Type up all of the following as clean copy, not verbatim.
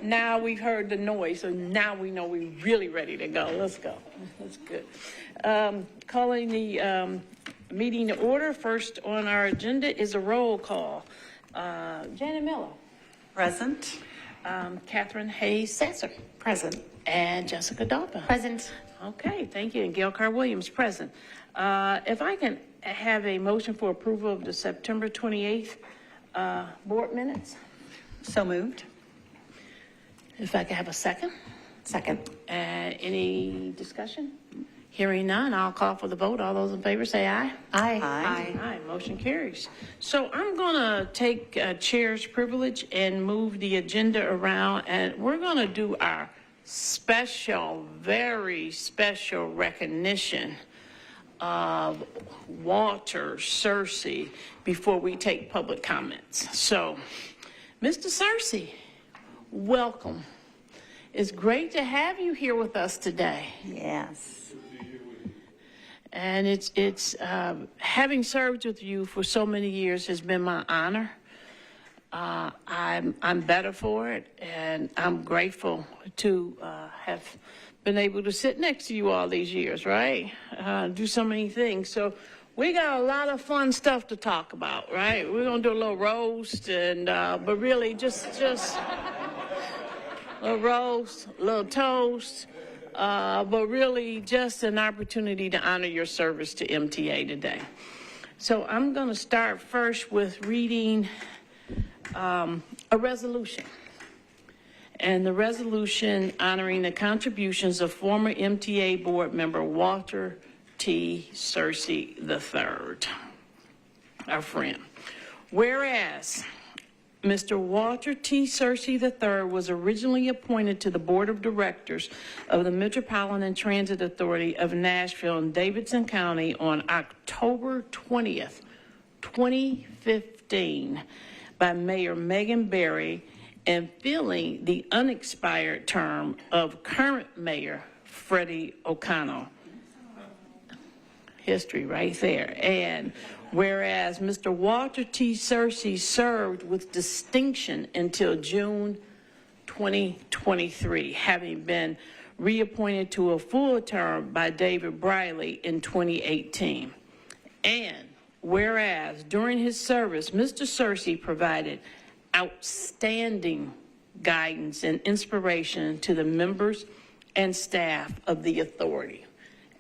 Now we've heard the noise, so now we know we're really ready to go. Let's go. That's good. Calling the meeting to order. First on our agenda is a roll call. Janet Miller. Present. Catherine Hayes Sasser. Present. And Jessica Dalton. Present. Okay, thank you. And Gail Carr-Williams, present. If I can have a motion for approval of the September 28th board minutes. So moved. If I can have a second. Second. Any discussion? Hearing none, I'll call for the vote. All those in favor say aye. Aye. Aye. Aye. Motion carries. So I'm going to take chair's privilege and move the agenda around, and we're going to do our special, very special recognition of Walter Searcy before we take public comments. So, Mr. Searcy, welcome. It's great to have you here with us today. Yes. And it's having served with you for so many years has been my honor. I'm better for it, and I'm grateful to have been able to sit next to you all these years, right? Do so many things. So we got a lot of fun stuff to talk about, right? We're gonna do a little roast, and but really just a little roast, a little toast, but really just an opportunity to honor your service to MTA today. So I'm gonna start first with reading a resolution. And the resolution honoring the contributions of former MTA board member Walter T. Searcy III, our friend. Whereas Mr. Walter T. Searcy III was originally appointed to the board of directors of the Metropolitan Transit Authority of Nashville and Davidson County on October 20th, 2015 by Mayor Megan Berry, and filling the unexpired term of current Mayor Freddie O'Connell. History right there. And whereas Mr. Walter T. Searcy served with distinction until June 2023, having been reappointed to a full term by David Briley in 2018. And whereas during his service, Mr. Searcy provided outstanding guidance and inspiration to the members and staff of the authority.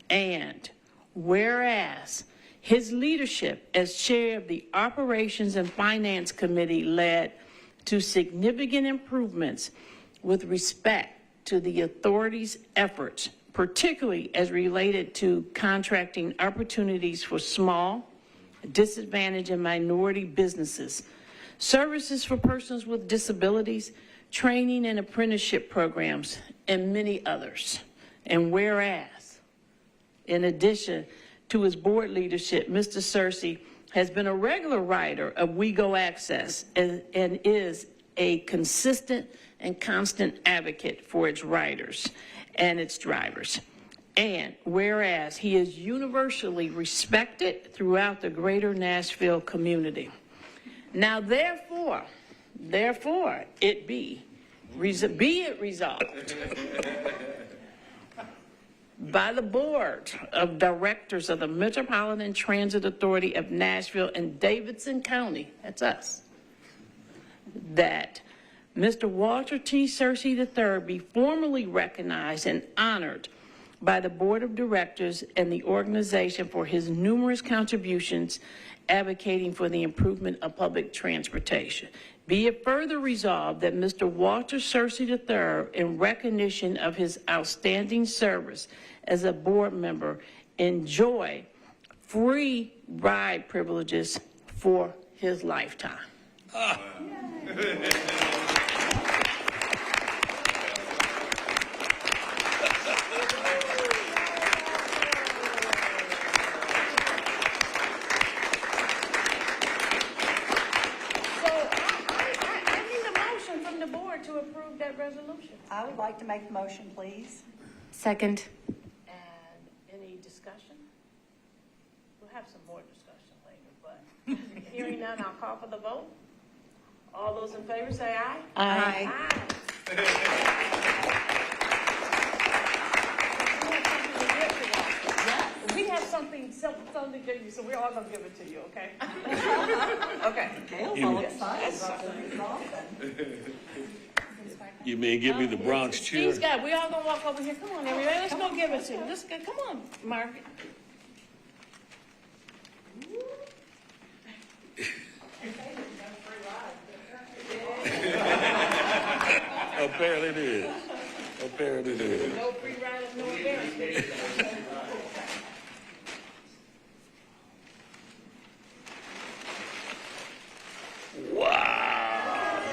And whereas his leadership as chair of the Operations and Finance Committee led to significant improvements with respect to the authority's efforts, particularly as related to contracting opportunities for small, disadvantaged, and minority businesses, services for persons with disabilities, training and apprenticeship programs, and many others. And whereas, in addition to his board leadership, Mr. Searcy has been a regular rider of We Go Access and is a consistent and constant advocate for its riders and its drivers. And whereas he is universally respected throughout the greater Nashville community. Now, therefore, it be it resolved by the Board of Directors of the Metropolitan Transit Authority of Nashville and Davidson County, that's us, that Mr. Walter T. Searcy III be formally recognized and honored by the Board of Directors and the organization for his numerous contributions advocating for the improvement of public transportation. Be it further resolved that Mr. Walter Searcy III, in recognition of his outstanding service as a board member, enjoy free ride privileges for his lifetime. To approve that resolution. I would like to make the motion, please. Second. And any discussion? We'll have some more discussion later, but hearing none, I'll call for the vote. All those in favor say aye. Aye. We have something to give you, so we're all gonna give it to you, okay? Okay. Gail's all excited about the resolve. You may give me the Bronx cheer. Steve's got, we all gonna walk over here. Come on, everybody, let's go give it to you. Let's go, come on, Mark. Apparently it is. Apparently it is. No free riders, no embarrassment. Wow.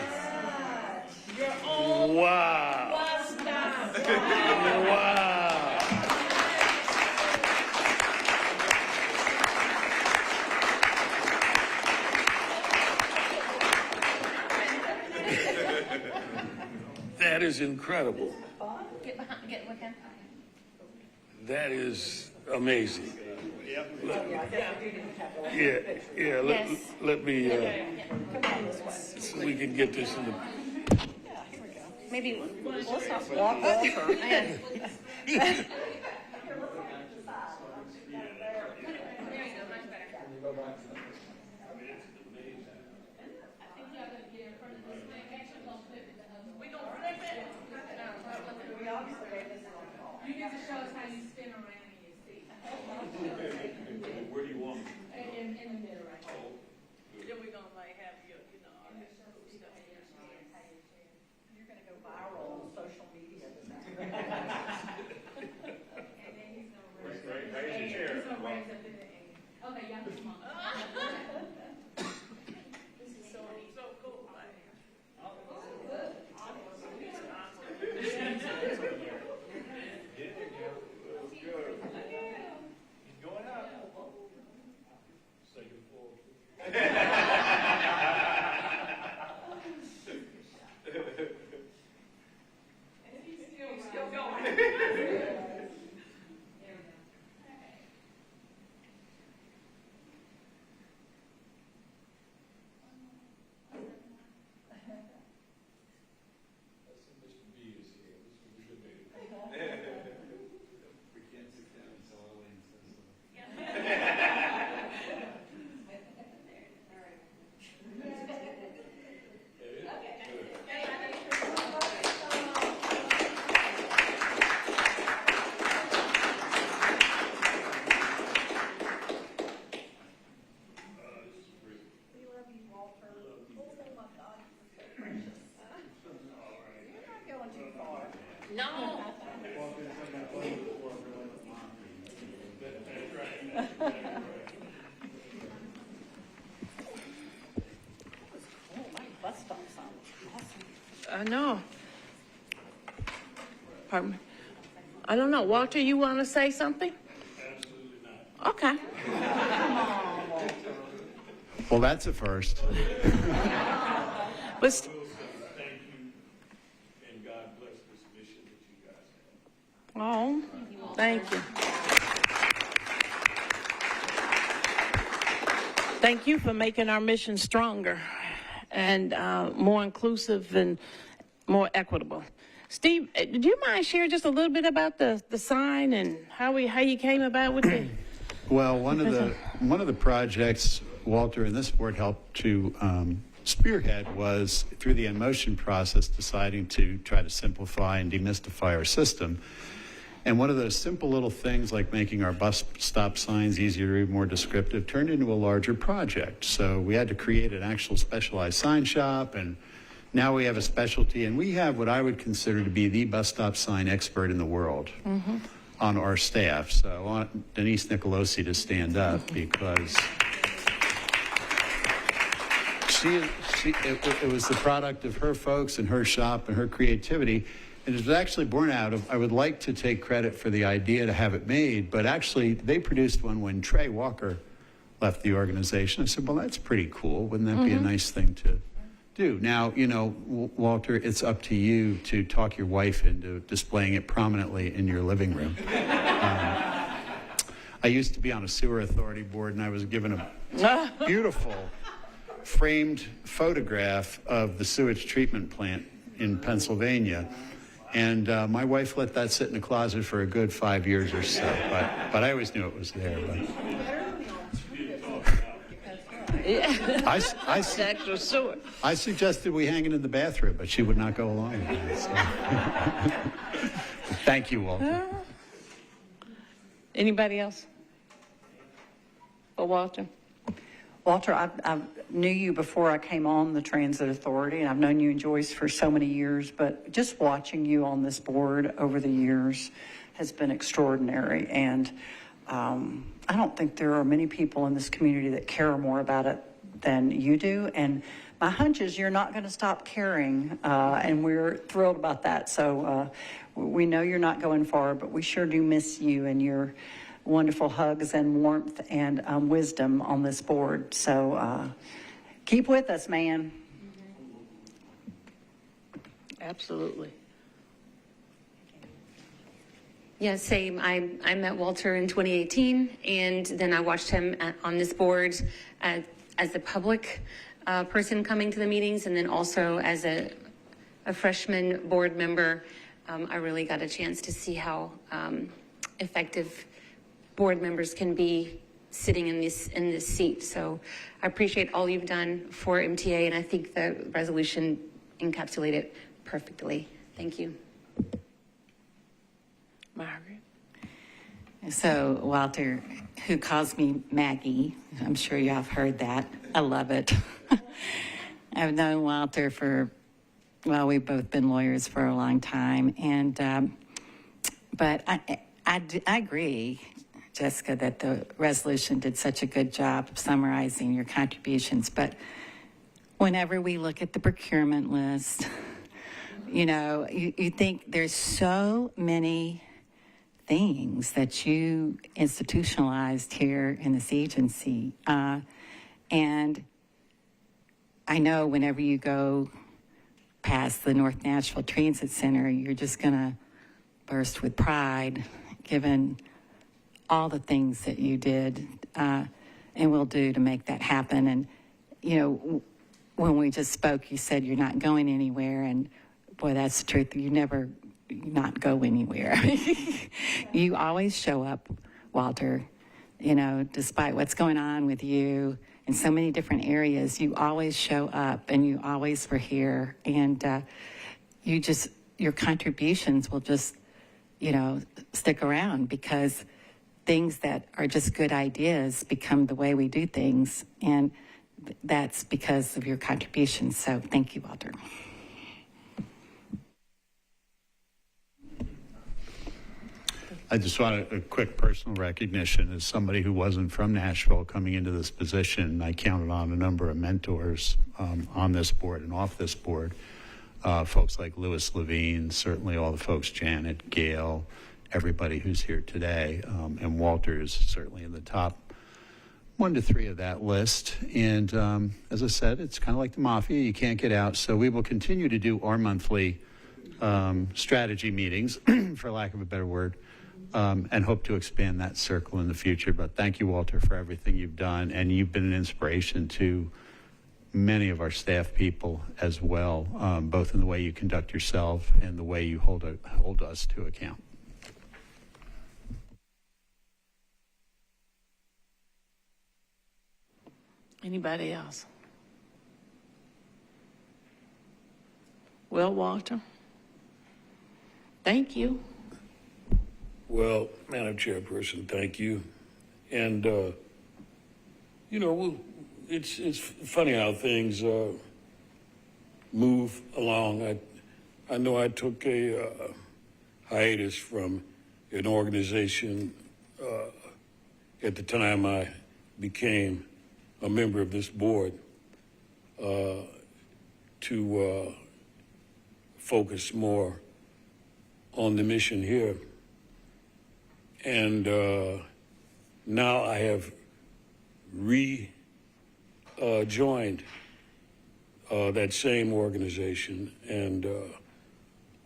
Your own Wow. bus stop. Wow. That is incredible. That is amazing. Yeah, let me, so we can get this in the, Maybe let's not walk over. You need to show us how you spin around in your seat. where do you want me? In the middle right here. Then we're gonna like have you, you know, all that stuff. You're going to go viral on social media. Raise your chair. Okay, y'all come on. This is so cool. No. Bus stop sign. Awesome. I know. Pardon me. I don't know. Walter, you want to say something? Absolutely not. Okay. Well, that's a first. But Thank you, and God bless this mission that you guys have. oh, thank you. Thank you for making our mission stronger and more inclusive and more equitable. Steve, do you mind sharing just a little bit about the sign and how you came about with it? Well, one of the projects Walter and this board helped to spearhead was through the in-motion process deciding to try to simplify and demystify our system. And one of those simple little things like making our bus stop signs easier to read, more descriptive, turned into a larger project. So we had to create an actual specialized sign shop, and now we have a specialty, and we have what I would consider to be the bus stop sign expert in the world on our staff. So I want Denise Nicolosi to stand up because it was the product of her folks and her shop and her creativity. And it was actually born out of, I would like to take credit for the idea to have it made, but actually they produced one when Trey Walker left the organization. I said, well, that's pretty cool. Wouldn't that be a nice thing to do? Now, you know, Walter, it's up to you to talk your wife into displaying it prominently in your living room. I used to be on a sewer authority board, and I was given a beautiful framed photograph of the sewage treatment plant in Pennsylvania. And my wife let that sit in the closet for a good 5 years or so, but I always knew it was there. But. Actual sewer. I suggested we hang it in the bathroom, but she would not go along with it. So. Thank you, Walter. Anybody else? For Walter? Walter, I knew you before I came on the Transit Authority, and I've known you and Joyce for so many years, but just watching you on this board over the years has been extraordinary. And I don't think there are many people in this community that care more about it than you do. And my hunch is you're not going to stop caring, and we're thrilled about that. So we know you're not going far, but we sure do miss you and your wonderful hugs and warmth and wisdom on this board. So keep with us, man. Absolutely. Yeah, same. I met Walter in 2018, and then I watched him on this board as a public person coming to the meetings, and then also as a freshman board member. I really got a chance to see how effective board members can be sitting in this seat. So I appreciate all you've done for MTA, and I think the resolution encapsulated it perfectly. Thank you. Margaret? So Walter, who calls me Maggie, I'm sure y'all have heard that. I love it. I've known Walter we've both been lawyers for a long time. And, but I agree, Jessica, that the resolution did such a good job of summarizing your contributions. But whenever we look at the procurement list, you think there's so many things that you institutionalized here in this agency. And I know whenever you go past the North Nashville Transit Center, you're just going to burst with pride, given all the things that you did and will do to make that happen. And, when we just spoke, you said you're not going anywhere. And, boy, that's the truth. You never not go anywhere. You always show up, Walter, despite what's going on with you in so many different areas. You always show up, and you always were here. And your contributions will just, stick around, because things that are just good ideas become the way we do things. And that's because of your contributions. So thank you, Walter. I just want a quick personal recognition as somebody who wasn't from Nashville coming into this position. I counted on a number of mentors on this board and off this board. Folks like Louis Levine, certainly all the folks, Janet, Gail, everybody who's here today. And Walter is certainly in the top 1 to 3 of that list. And as I said, it's kind of like the mafia. You can't get out. So we will continue to do our monthly strategy meetings, for lack of a better word. And hope to expand that circle in the future. But thank you, Walter, for everything you've done. And you've been an inspiration to many of our staff people as well, both in the way you conduct yourself and the way you hold us to account. Anybody else? Well, Walter, thank you. Well, Madam Chairperson, thank you. And, it's funny how things move along. I know I took a hiatus from an organization at the time I became a member of this board to focus more on the mission here. And now I have joined that same organization, and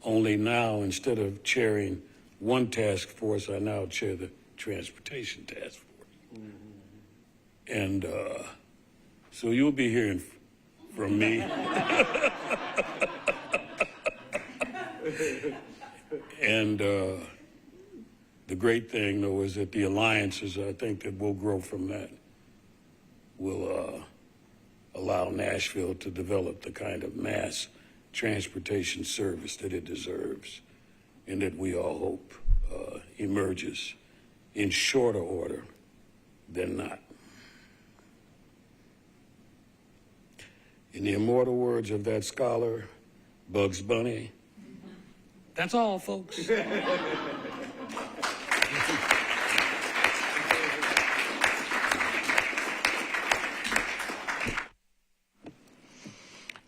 only now, instead of chairing one task force, I now chair the transportation task force. Mm-hmm. And So you'll be hearing from me. And the great thing, though, is that the alliances, I think, that will grow from that will allow Nashville to develop the kind of mass transportation service that it deserves and that we all hope emerges in shorter order than not. In the immortal words of that scholar, Bugs Bunny, that's all, folks.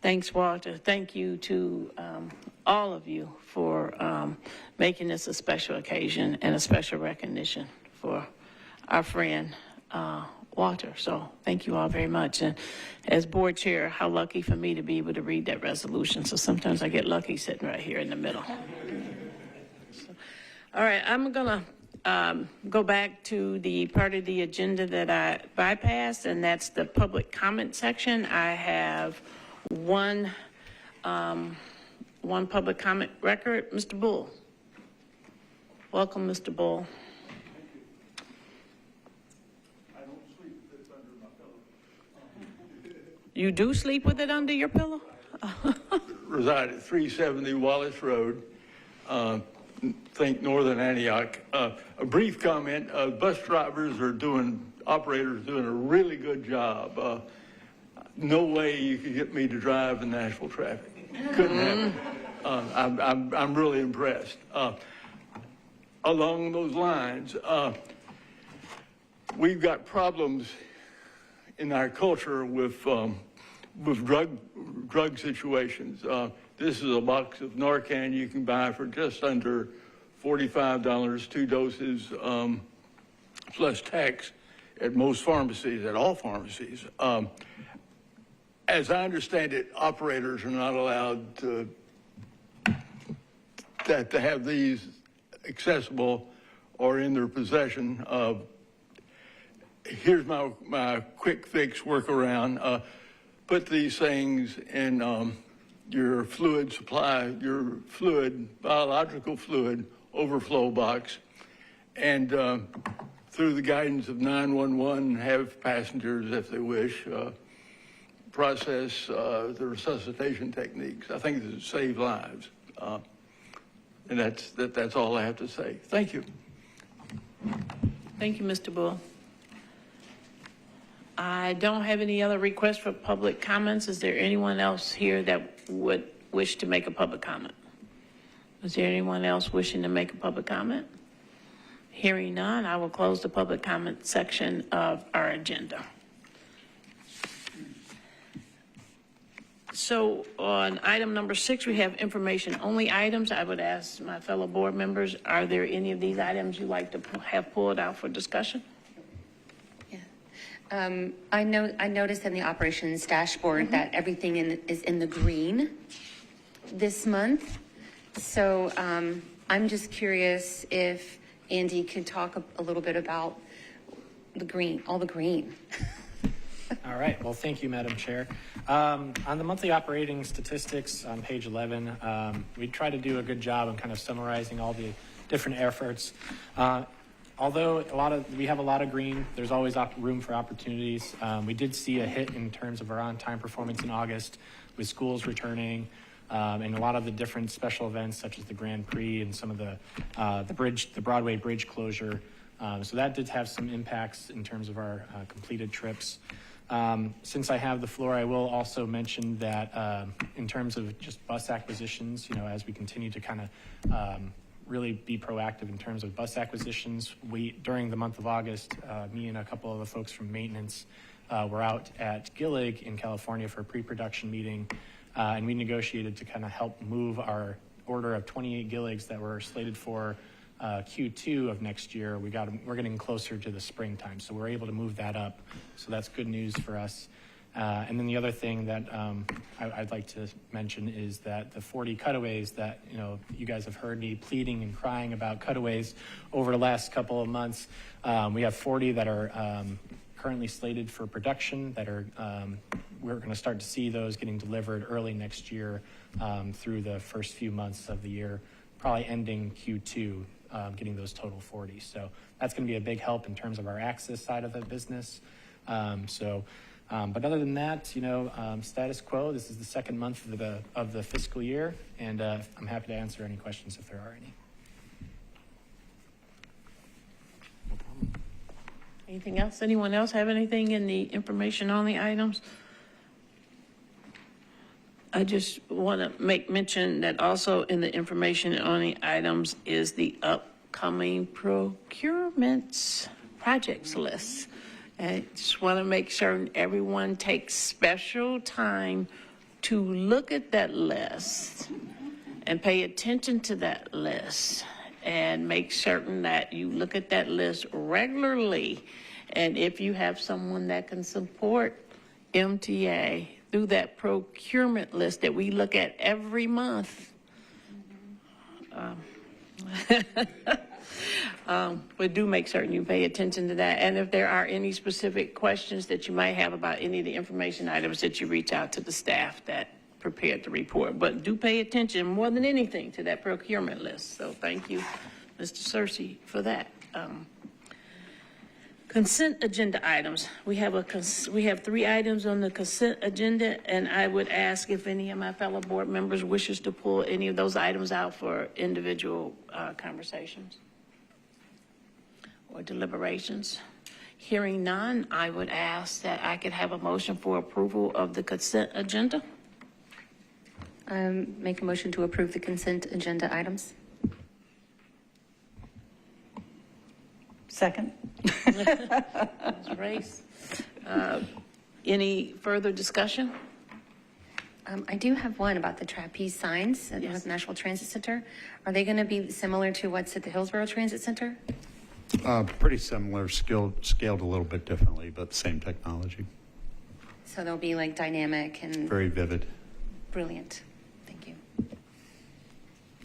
Thanks, Walter. Thank you to all of you for making this a special occasion and a special recognition for our friend Walter. So thank you all very much. And as board chair, how lucky for me to be able to read that resolution. So sometimes I get lucky sitting right here in the middle. All right, I'm going to go back to the part of the agenda that I bypassed, and that's the public comment section. I have one public comment record. Mr. Bull. Welcome, Mr. Bull. I don't sleep with this under my pillow. You do sleep with it under your pillow? Reside at 370 Wallace Road, think Northern Antioch. A brief comment, bus drivers operators doing a really good job. No way you could get me to drive in Nashville traffic. Couldn't happen. I'm really impressed. Along those lines, we've got problems in our culture with drug situations. This is a box of Narcan you can buy for just under $45, 2 doses, plus tax at most pharmacies, at all pharmacies. As I understand it, operators are not allowed to have these accessible or in their possession. Here's my quick fix workaround. Put these things in your fluid supply, your biological fluid overflow box, and through the guidance of 911, have passengers, if they wish, process the resuscitation techniques. I think this would save lives. And that's all I have to say. Thank you. Thank you, Mr. Bull. I don't have any other requests for public comments. Is there anyone else here that would wish to make a public comment? Is there anyone else wishing to make a public comment? Hearing none, I will close the public comment section of our agenda. So on item number 6, we have information only items. I would ask my fellow board members, are there any of these items you'd like to have pulled out for discussion? Yeah. I noticed in the operations dashboard that everything is in the green this month. So I'm just curious if Andy could talk a little bit about the green, all the green. All right. Well, thank you, Madam Chair. On the monthly operating statistics on page 11, we try to do a good job in kind of summarizing all the different efforts. Although we have a lot of green, there's always room for opportunities. We did see a hit in terms of our on-time performance in August with schools returning and a lot of the different special events such as the Grand Prix and some of the Broadway bridge closure. So that did have some impacts in terms of our completed trips. Since I have the floor, I will also mention that in terms of just bus acquisitions, as we continue to kind of really be proactive in terms of bus acquisitions, during the month of August, me and a couple of the folks from maintenance were out at Gillig in California for a pre-production meeting, and we negotiated to kind of help move our order of 28 Gilligs that were slated for Q2 of next year. We're getting closer to the springtime, so we're able to move that up. So that's good news for us. And then the other thing that I'd like to mention is that the 40 cutaways that you guys have heard me pleading and crying about cutaways over the last couple of months. We have 40 that are currently slated for production that are, we're going to start to see those getting delivered early next year through the first few months of the year, probably ending Q2, getting those total 40. So that's going to be a big help in terms of our access side of the business. But other than that, status quo. This is the second month of the fiscal year, and I'm happy to answer any questions if there are any. Anything else? Anyone else have anything in the information on the items? I just want to make mention that also in the information on the items is the upcoming procurements projects list. I just want to make certain everyone takes special time to look at that list and pay attention to that list and make certain that you look at that list regularly. And if you have someone that can support MTA through that procurement list that we look at every month, but do make certain you pay attention to that. And if there are any specific questions that you might have about any of the information items, that you reach out to the staff that prepared the report. But do pay attention more than anything to that procurement list. So thank you, Mr. Searcy, for that. Consent agenda items. We have 3 items on the consent agenda, and I would ask if any of my fellow board members wishes to pull any of those items out for individual conversations or deliberations. Hearing none, I would ask that I could have a motion for approval of the consent agenda. Make a motion to approve the consent agenda items. Second. Ms. Race. Any further discussion? I do have one about the trapeze signs at the Nashville Transit Center. Are they going to be similar to what's at the Hillsborough Transit Center? Pretty similar, scaled a little bit differently, but the same technology. So they'll be like dynamic and Very vivid. brilliant. Thank you.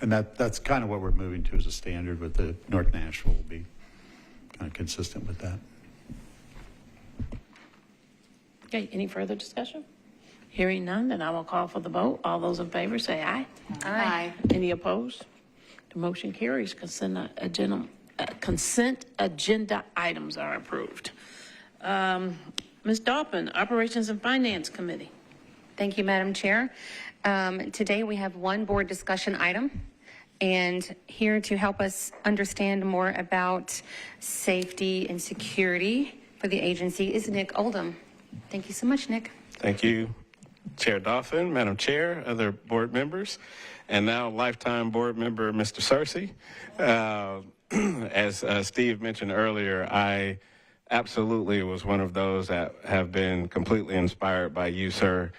And that's kind of what we're moving to as a standard with the North Nashville will be kind of consistent with that. Okay, any further discussion? Hearing none, then I will call for the vote. All those in favor say aye. Aye. Any opposed? The motion carries. Consent agenda items are approved. Ms. Dolphin, Operations and Finance Committee. Thank you, Madam Chair. Today we have one board discussion item, and here to help us understand more about safety and security for the agency is Nick Oldham. Thank you so much, Nick. Thank you, Chair Dolphin, Madam Chair, other board members, and now lifetime board member, Mr. Searcy. As Steve mentioned earlier, I absolutely was one of those that have been completely inspired by you, sir,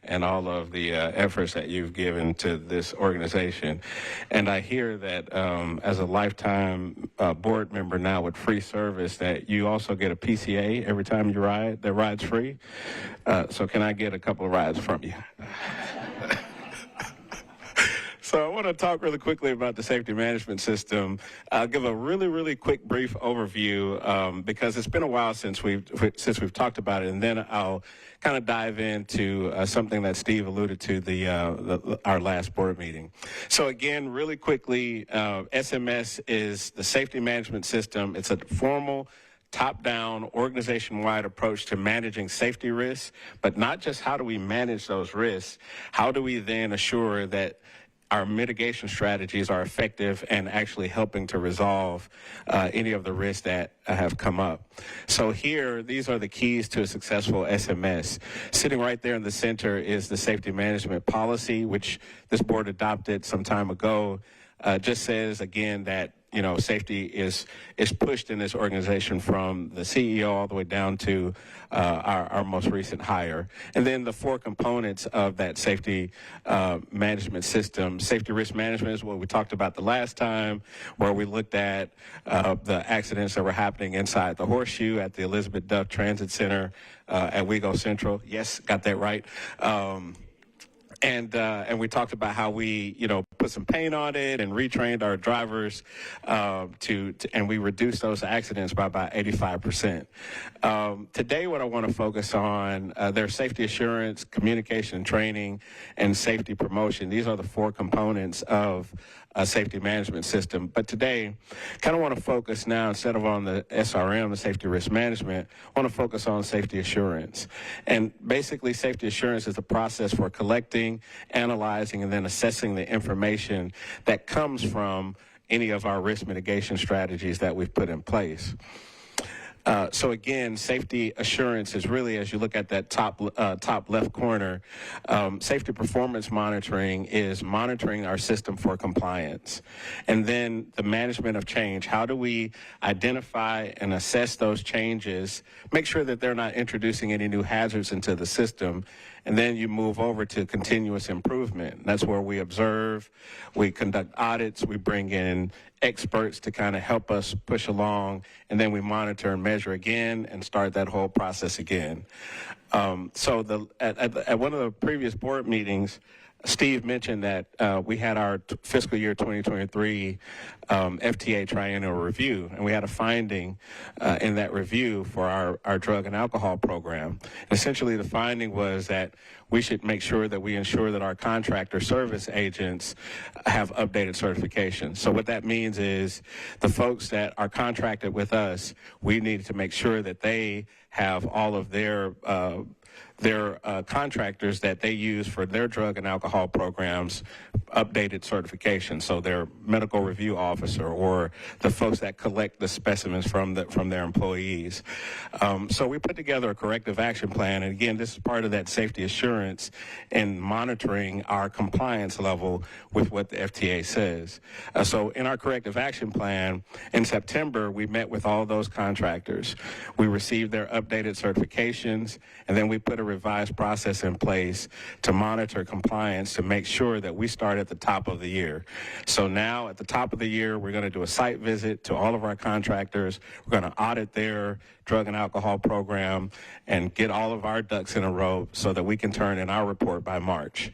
and all of the efforts that you've given to this organization. And I hear that as a lifetime board member now with free service, that you also get a PCA every time you ride. The ride's free. So can I get a couple of rides from you? So I want to talk really quickly about the safety management system. I'll give a really, really quick, brief overview because it's been a while since we've talked about it, and then I'll kind of dive into something that Steve alluded to our last board meeting. So again, really quickly, SMS is the safety management system. It's a formal, top-down, organization-wide approach to managing safety risks, but not just how do we manage those risks, how do we then assure that our mitigation strategies are effective and actually helping to resolve any of the risks that have come up. So here, these are the keys to a successful SMS. Sitting right there in the center is the safety management policy, which this board adopted some time ago. Just says, again, that safety is pushed in this organization from the CEO all the way down to our most recent hire. And then the 4 components of that safety management system. Safety risk management is what we talked about the last time, where we looked at the accidents that were happening inside the Horseshoe at the Elizabeth Duff Transit Center at Wego Central. Yes, got that right. And we talked about how we, put put some paint on it and retrained our drivers and we reduced those accidents by about 85%. Today, what I want to focus on, there's safety assurance, communication and training, and safety promotion. These are the 4 components of a safety management system. But today, kind of want to focus now, instead of on the SRM, the safety risk management, I want to focus on safety assurance. And basically, safety assurance is the process for collecting, analyzing, and then assessing the information that comes from any of our risk mitigation strategies that we've put in place. So again, safety assurance is really, as you look at that top left corner, safety performance monitoring is monitoring our system for compliance. And then the management of change. How do we identify and assess those changes, make sure that they're not introducing any new hazards into the system, and then you move over to continuous improvement. That's where we observe, we conduct audits, we bring in experts to kind of help us push along, and then we monitor and measure again and start that whole process again. So at one of the previous board meetings, Steve mentioned that we had our fiscal year 2023 FTA triennial review, and we had a finding in that review for our drug and alcohol program. And essentially, the finding was that we should make sure that we ensure that our contractor service agents have updated certification. So what that means is the folks that are contracted with us, we need to make sure that they have all of their contractors that they use for their drug and alcohol programs updated certification. So their medical review officer or the folks that collect the specimens from their employees. So we put together a corrective action plan. And again, this is part of that safety assurance and monitoring our compliance level with what the FTA says. So in our corrective action plan, in September, we met with all those contractors. We received their updated certifications, and then we put a revised process in place to monitor compliance to make sure that we start at the top of the year. So now at the top of the year, we're going to do a site visit to all of our contractors. We're going to audit their drug and alcohol program and get all of our ducks in a row so that we can turn in our report by March.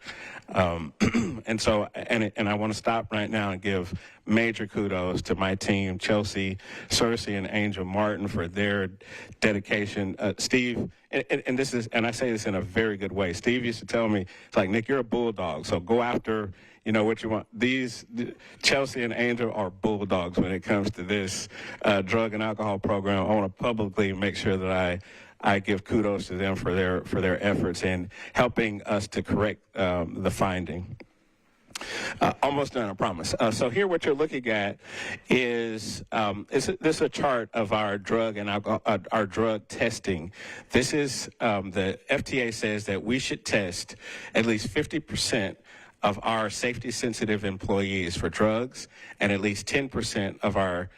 And I want to stop right now and give major kudos to my team, Chelsea, Cersei, and Angel Martin, for their dedication. Steve, and I say this in a very good way. Steve used to tell me, it's like, Nick, you're a bulldog, so go after, what you want. Chelsea and Angel are bulldogs when it comes to this drug and alcohol program. I want to publicly make sure that I give kudos to them for their efforts in helping us to correct the finding. Almost done, I promise. So here, what you're looking at is this is a chart of our drug and alcohol, our drug testing. This is the FTA says that we should test at least 50% of our safety-sensitive employees for drugs and at least 10% of our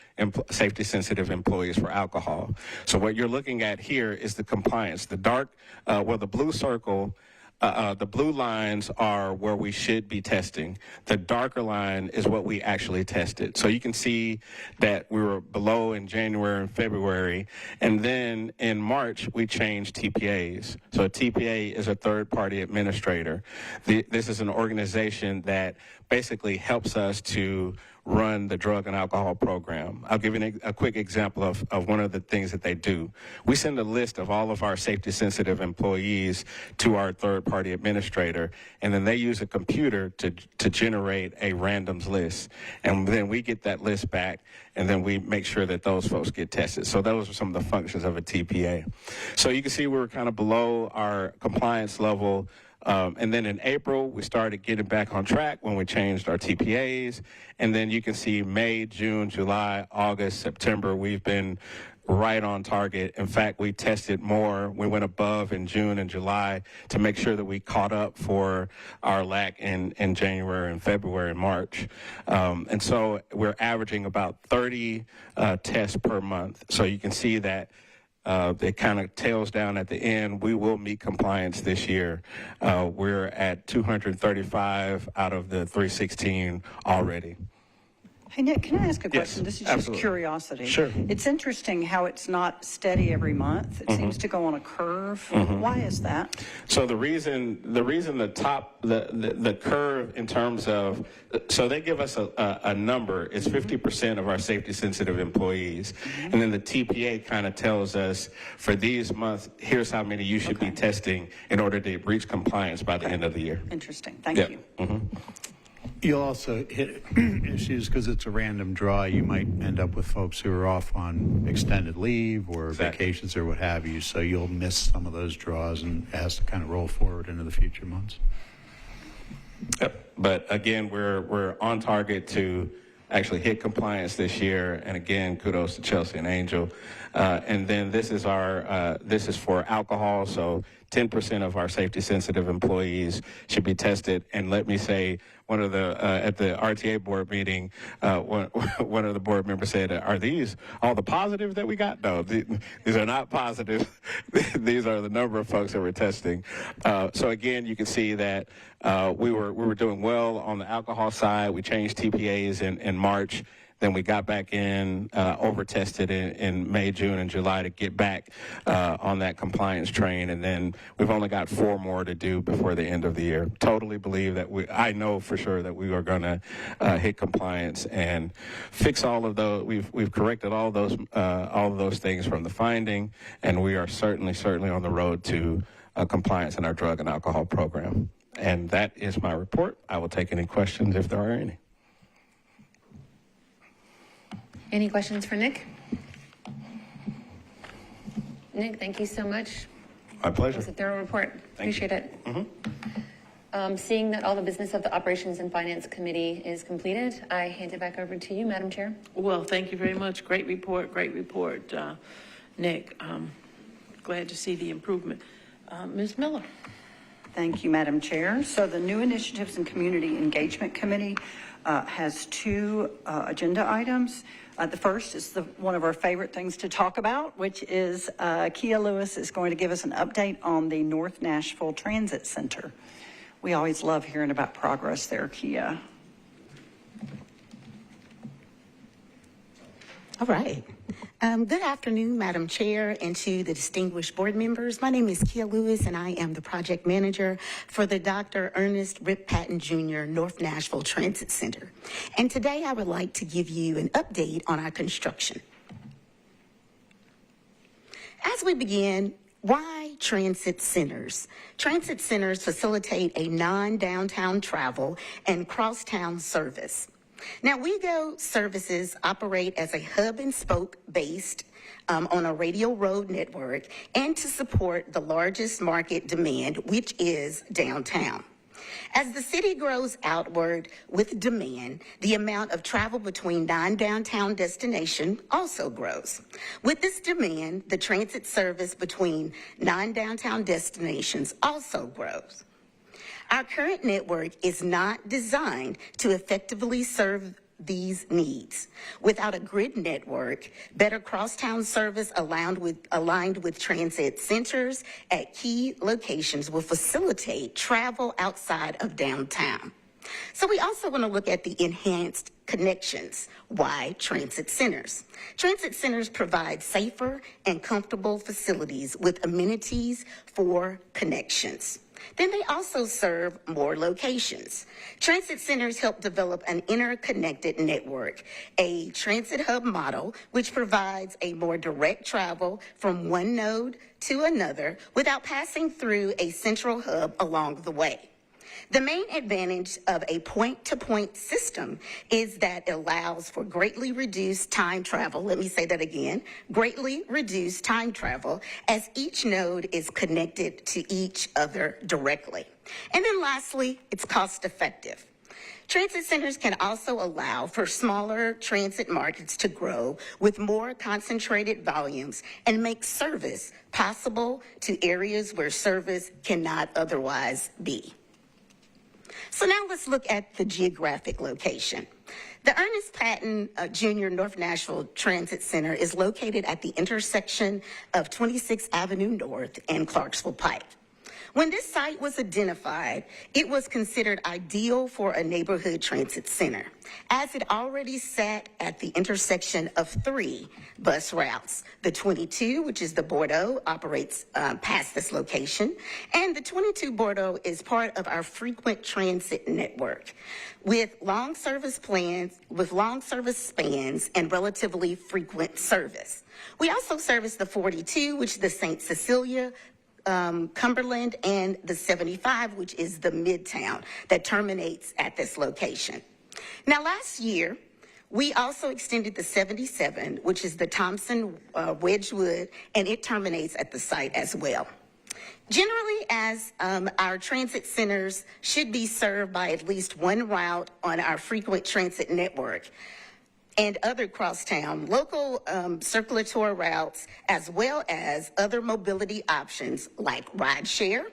safety-sensitive employees for alcohol. So what you're looking at here is the compliance. The the blue circle, the blue lines are where we should be testing. The darker line is what we actually tested. So you can see that we were below in January and February. And then in March, we changed TPAs. So a TPA is a third-party administrator. This is an organization that basically helps us to run the drug and alcohol program. I'll give you a quick example of one of the things that they do. We send a list of all of our safety-sensitive employees to our third-party administrator, and then they use a computer to generate a randoms list. And then we get that list back, and then we make sure that those folks get tested. So those are some of the functions of a TPA. So you can see we're kind of below our compliance level. And then in April, we started getting back on track when we changed our TPAs. And then you can see May, June, July, August, September, we've been right on target. In fact, we tested more. We went above in June and July to make sure that we caught up for our lack in January and February and March. And so we're averaging about 30 tests per month. So you can see that it kind of tails down at the end. We will meet compliance this year. We're at 235 out of the 316 already. Hey, Nick, can I ask a Yes, question? This is just absolutely. curiosity. Sure. It's interesting how it's not steady every month. It seems to go on a curve. Why is that? So the reason the curve in terms of, so they give us a number, it's 50% of our safety sensitive employees. And then the TPA kind of tells us for these months, here's how many you should be testing in order to reach compliance by the end of the year. Interesting. Thank Yeah. you. You'll also hit issues because it's a random draw. You might end up with folks who are off on extended leave or Exactly. vacations or what have you. So you'll miss some of those draws, and it has to kind of roll forward into the future months. Yep. But again, we're on target to actually hit compliance this year. And again, kudos to Chelsea and Angel. And then this is for alcohol. So 10% of our safety sensitive employees should be tested. And let me say, one of the at the RTA board meeting, one of the board members said, "Are these all the positives that we got?" No, these are not positive. These are the number of folks that we're testing. So again, you can see that we were doing well on the alcohol side. We changed TPAs in March. Then we got back in, over-tested in May, June, and July to get back on that compliance train. And then we've only got 4 more to do before the end of the year. Totally believe that I know for sure that we are going to hit compliance and fix all of those. We've corrected all of those things from the finding, and we are certainly on the road to compliance in our drug and alcohol program. And that is my report. I will take any questions if there are any. Any questions for Nick? Nick, thank you so much. My It pleasure. was a thorough report. Thank you. Appreciate it. Seeing that all the business of the Operations and Finance Committee is completed, I hand it back over to you, Madam Chair. Well, thank you very much. Great report, Nick. Glad to see the improvement. Ms. Miller. Thank you, Madam Chair. So the New Initiatives and Community Engagement Committee has 2 agenda items. The first is one of our favorite things to talk about, which is Kia Lewis is going to give us an update on the North Nashville Transit Center. We always love hearing about progress there, Kia. All right. Good afternoon, Madam Chair, and to the distinguished board members. My name is Kia Lewis, and I am the project manager for the Dr. Ernest Rip Patton Jr. North Nashville Transit Center. And today I would like to give you an update on our construction. As we begin, why transit centers? Transit centers facilitate a non-downtown travel and cross-town service. Now, WeGo services operate as a hub and spoke based on a radial road network and to support the largest market demand, which is downtown. As the city grows outward with demand, the amount of travel between non-downtown destinations also grows. With this demand, the transit service between non-downtown destinations also grows. Our current network is not designed to effectively serve these needs. Without a grid network, better crosstown service aligned with transit centers at key locations will facilitate travel outside of downtown. So we also want to look at the enhanced connections. Why transit centers? Transit centers provide safer and comfortable facilities with amenities for connections. Then they also serve more locations. Transit centers help develop an interconnected network, a transit hub model, which provides a more direct travel from one node to another without passing through a central hub along the way. The main advantage of a point-to-point system is that it allows for greatly reduced time travel. Let me say that again, greatly reduced time travel as each node is connected to each other directly. And then lastly, it's cost effective. Transit centers can also allow for smaller transit markets to grow with more concentrated volumes and make service possible to areas where service cannot otherwise be. So now let's look at the geographic location. The Ernest Patton Jr. North Nashville Transit Center is located at the intersection of 26th Avenue North and Clarksville Pike. When this site was identified, it was considered ideal for a neighborhood transit center, as it already sat at the intersection of 3 bus routes. The 22, which is the Bordeaux, operates past this location, and the 22 Bordeaux is part of our frequent transit network with long service spans and relatively frequent service. We also service the 42, which is the St. Cecilia, Cumberland, and the 75, which is the Midtown that terminates at this location. Now, last year, we also extended the 77, which is the Thompson Wedgwood, and it terminates at the site as well. Generally, as our transit centers should be served by at least one route on our frequent transit network and other crosstown local circulatory routes, as well as other mobility options like rideshare,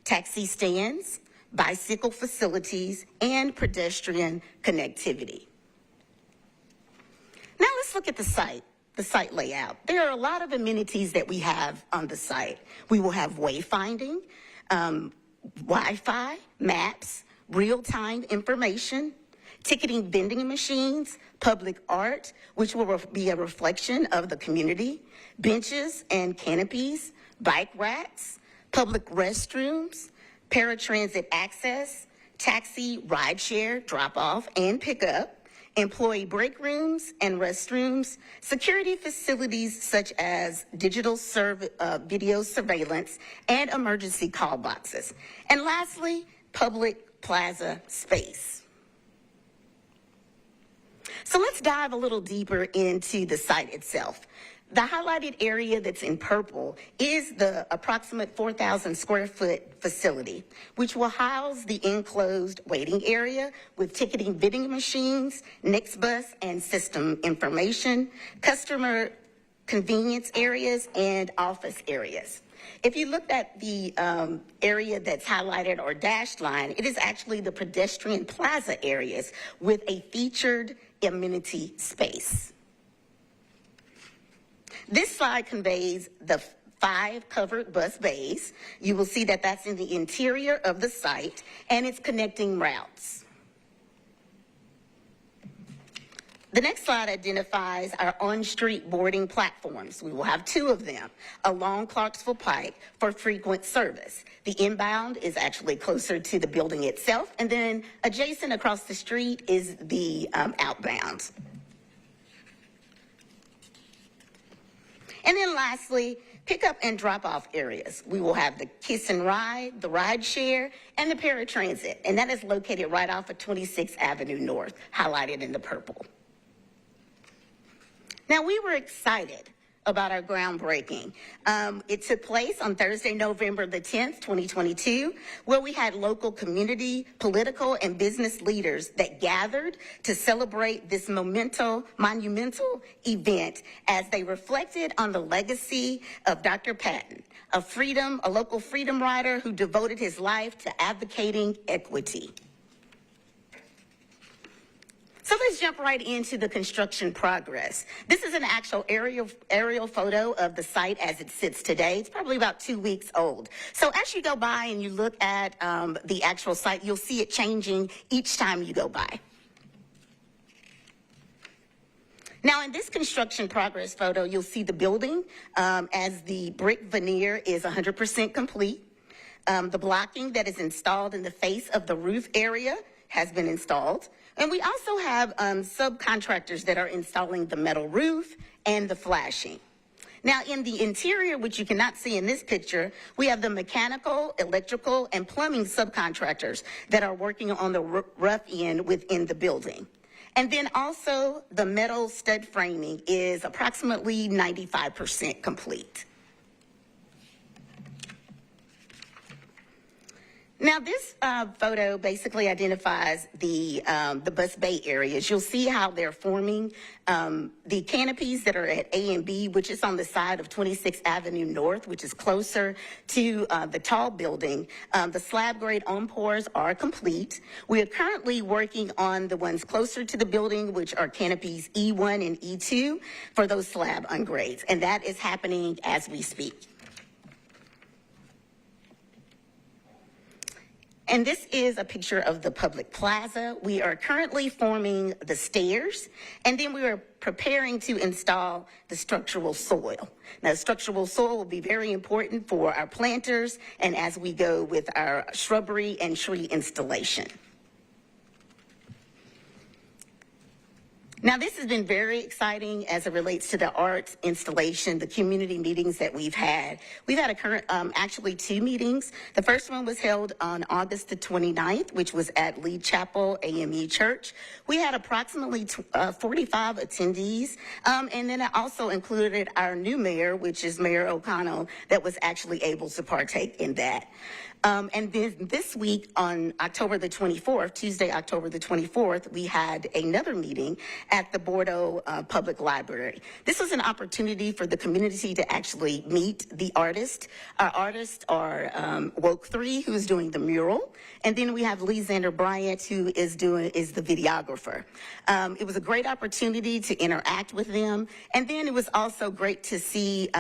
taxi stands, bicycle facilities, and pedestrian connectivity. Now let's look at the site layout. There are a lot of amenities that we have on the site. We will have wayfinding, Wi-Fi, maps, real-time information, ticketing vending machines, public art, which will be a reflection of the community, benches and canopies, bike racks, public restrooms, paratransit access, taxi, rideshare, drop-off and pickup, employee break rooms and restrooms, security facilities such as digital video surveillance and emergency call boxes, and lastly, public plaza space. So let's dive a little deeper into the site itself. The highlighted area that's in purple is the approximate 4,000 square foot facility, which will house the enclosed waiting area with ticketing vending machines, next bus and system information, customer convenience areas, and office areas. If you looked at the area that's highlighted or dashed line, it is actually the pedestrian plaza areas with a featured amenity space. This slide conveys the 5 covered bus bays. You will see that that's in the interior of the site and its connecting routes. The next slide identifies our on-street boarding platforms. We will have 2 of them along Clarksville Pike for frequent service. The inbound is actually closer to the building itself, and then adjacent across the street is the outbound. And then lastly, pickup and drop-off areas. We will have the Kiss and Ride, the Ride Share, and the Paratransit, and that is located right off of 26th Avenue North, highlighted in the purple. Now, we were excited about our groundbreaking. It took place on Thursday, November the 10th, 2022, where we had local community, political, and business leaders that gathered to celebrate this monumental event as they reflected on the legacy of Dr. Patton, a local freedom rider who devoted his life to advocating equity. So let's jump right into the construction progress. This is an actual aerial photo of the site as it sits today. It's probably about 2 weeks old. So as you go by and you look at the actual site, you'll see it changing each time you go by. Now, in this construction progress photo, you'll see the building as the brick veneer is 100% complete. The blocking that is installed in the face of the roof area has been installed. And we also have subcontractors that are installing the metal roof and the flashing. Now, in the interior, which you cannot see in this picture, we have the mechanical, electrical, and plumbing subcontractors that are working on the rough end within the building. And then also the metal stud framing is approximately 95% complete. Now, this photo basically identifies the bus bay areas. You'll see how they're forming the canopies that are at A and B, which is on the side of 26th Avenue North, which is closer to the tall building. The slab grade on-pours are complete. We are currently working on the ones closer to the building, which are canopies E1 and E2 for those slab ungrades, and that is happening as we speak. And this is a picture of the public plaza. We are currently forming the stairs, and then we are preparing to install the structural soil. Now, structural soil will be very important for our planters and as we go with our shrubbery and tree installation. Now, this has been very exciting as it relates to the arts installation, the community meetings that we've had. We've had actually 2 meetings. The first one was held on August the 29th, which was at Lee Chapel AME Church. We had approximately 45 attendees, and then it also included our new mayor, which is Mayor O'Connell, that was actually able to partake in that. And then this week on October the 24th, Tuesday, October the 24th, we had another meeting at the Bordeaux Public Library. This was an opportunity for the community to actually meet the artist. Our artists are Woke 3, who's doing the mural, and then we have Lee Xander Bryant, who is the videographer. It was a great opportunity to interact with them, and then it was also great to see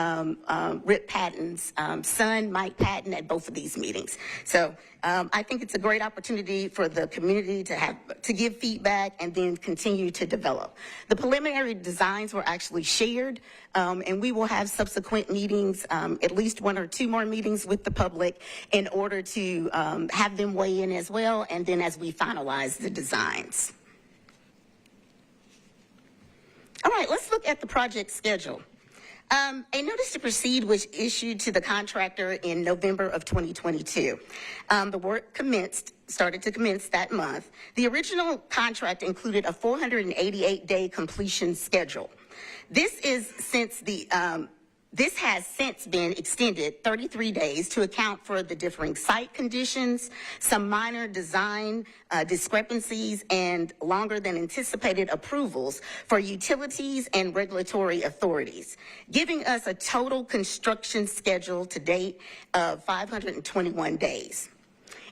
Rip Patton's son, Mike Patton, at both of these meetings. So I think it's a great opportunity for the community to give feedback and then continue to develop. The preliminary designs were actually shared, and we will have subsequent meetings, at least 1 or 2 more meetings with the public in order to have them weigh in as well, and then as we finalize the designs. All right, let's look at the project schedule. A notice to proceed was issued to the contractor in November of 2022. The work started to commence that month. The original contract included a 488-day completion schedule. This has since been extended 33 days to account for the differing site conditions, some minor design discrepancies, and longer than anticipated approvals for utilities and regulatory authorities, giving us a total construction schedule to date of 521 days.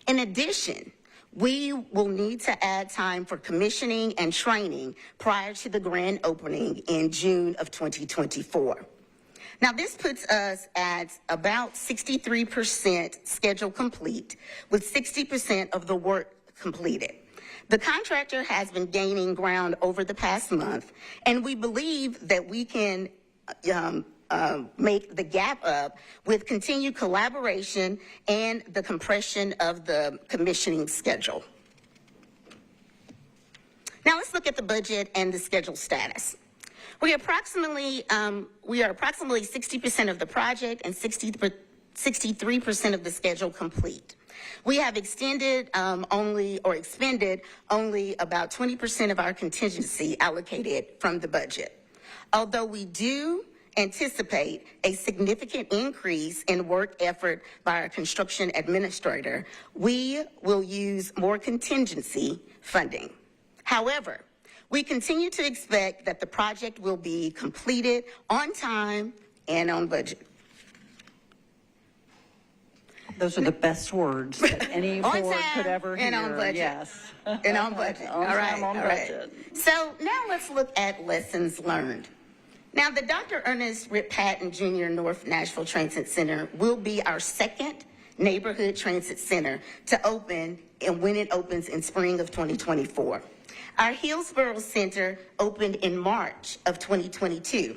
In addition, we will need to add time for commissioning and training prior to the grand opening in June of 2024. Now, this puts us at about 63% schedule complete, with 60% of the work completed. The contractor has been gaining ground over the past month, and we believe that we can make the gap up with continued collaboration and the compression of the commissioning schedule. Now, let's look at the budget and the schedule status. We are approximately 60% of the project and 63% of the schedule complete. We have expended only about 20% of our contingency allocated from the budget. Although we do anticipate a significant increase in work effort by our construction administrator, we will use more contingency funding. However, we continue to expect that the project will be completed on time and on budget. Those are the best words that any On board time could ever hear. and on budget. Yes. And on budget. On time, on budget. So now let's look at lessons learned. Now, the Dr. Ernest Rip Patton Jr. North Nashville Transit Center will be our second neighborhood transit center to open, and when it opens in spring of 2024. Our Hillsborough Center opened in March of 2022.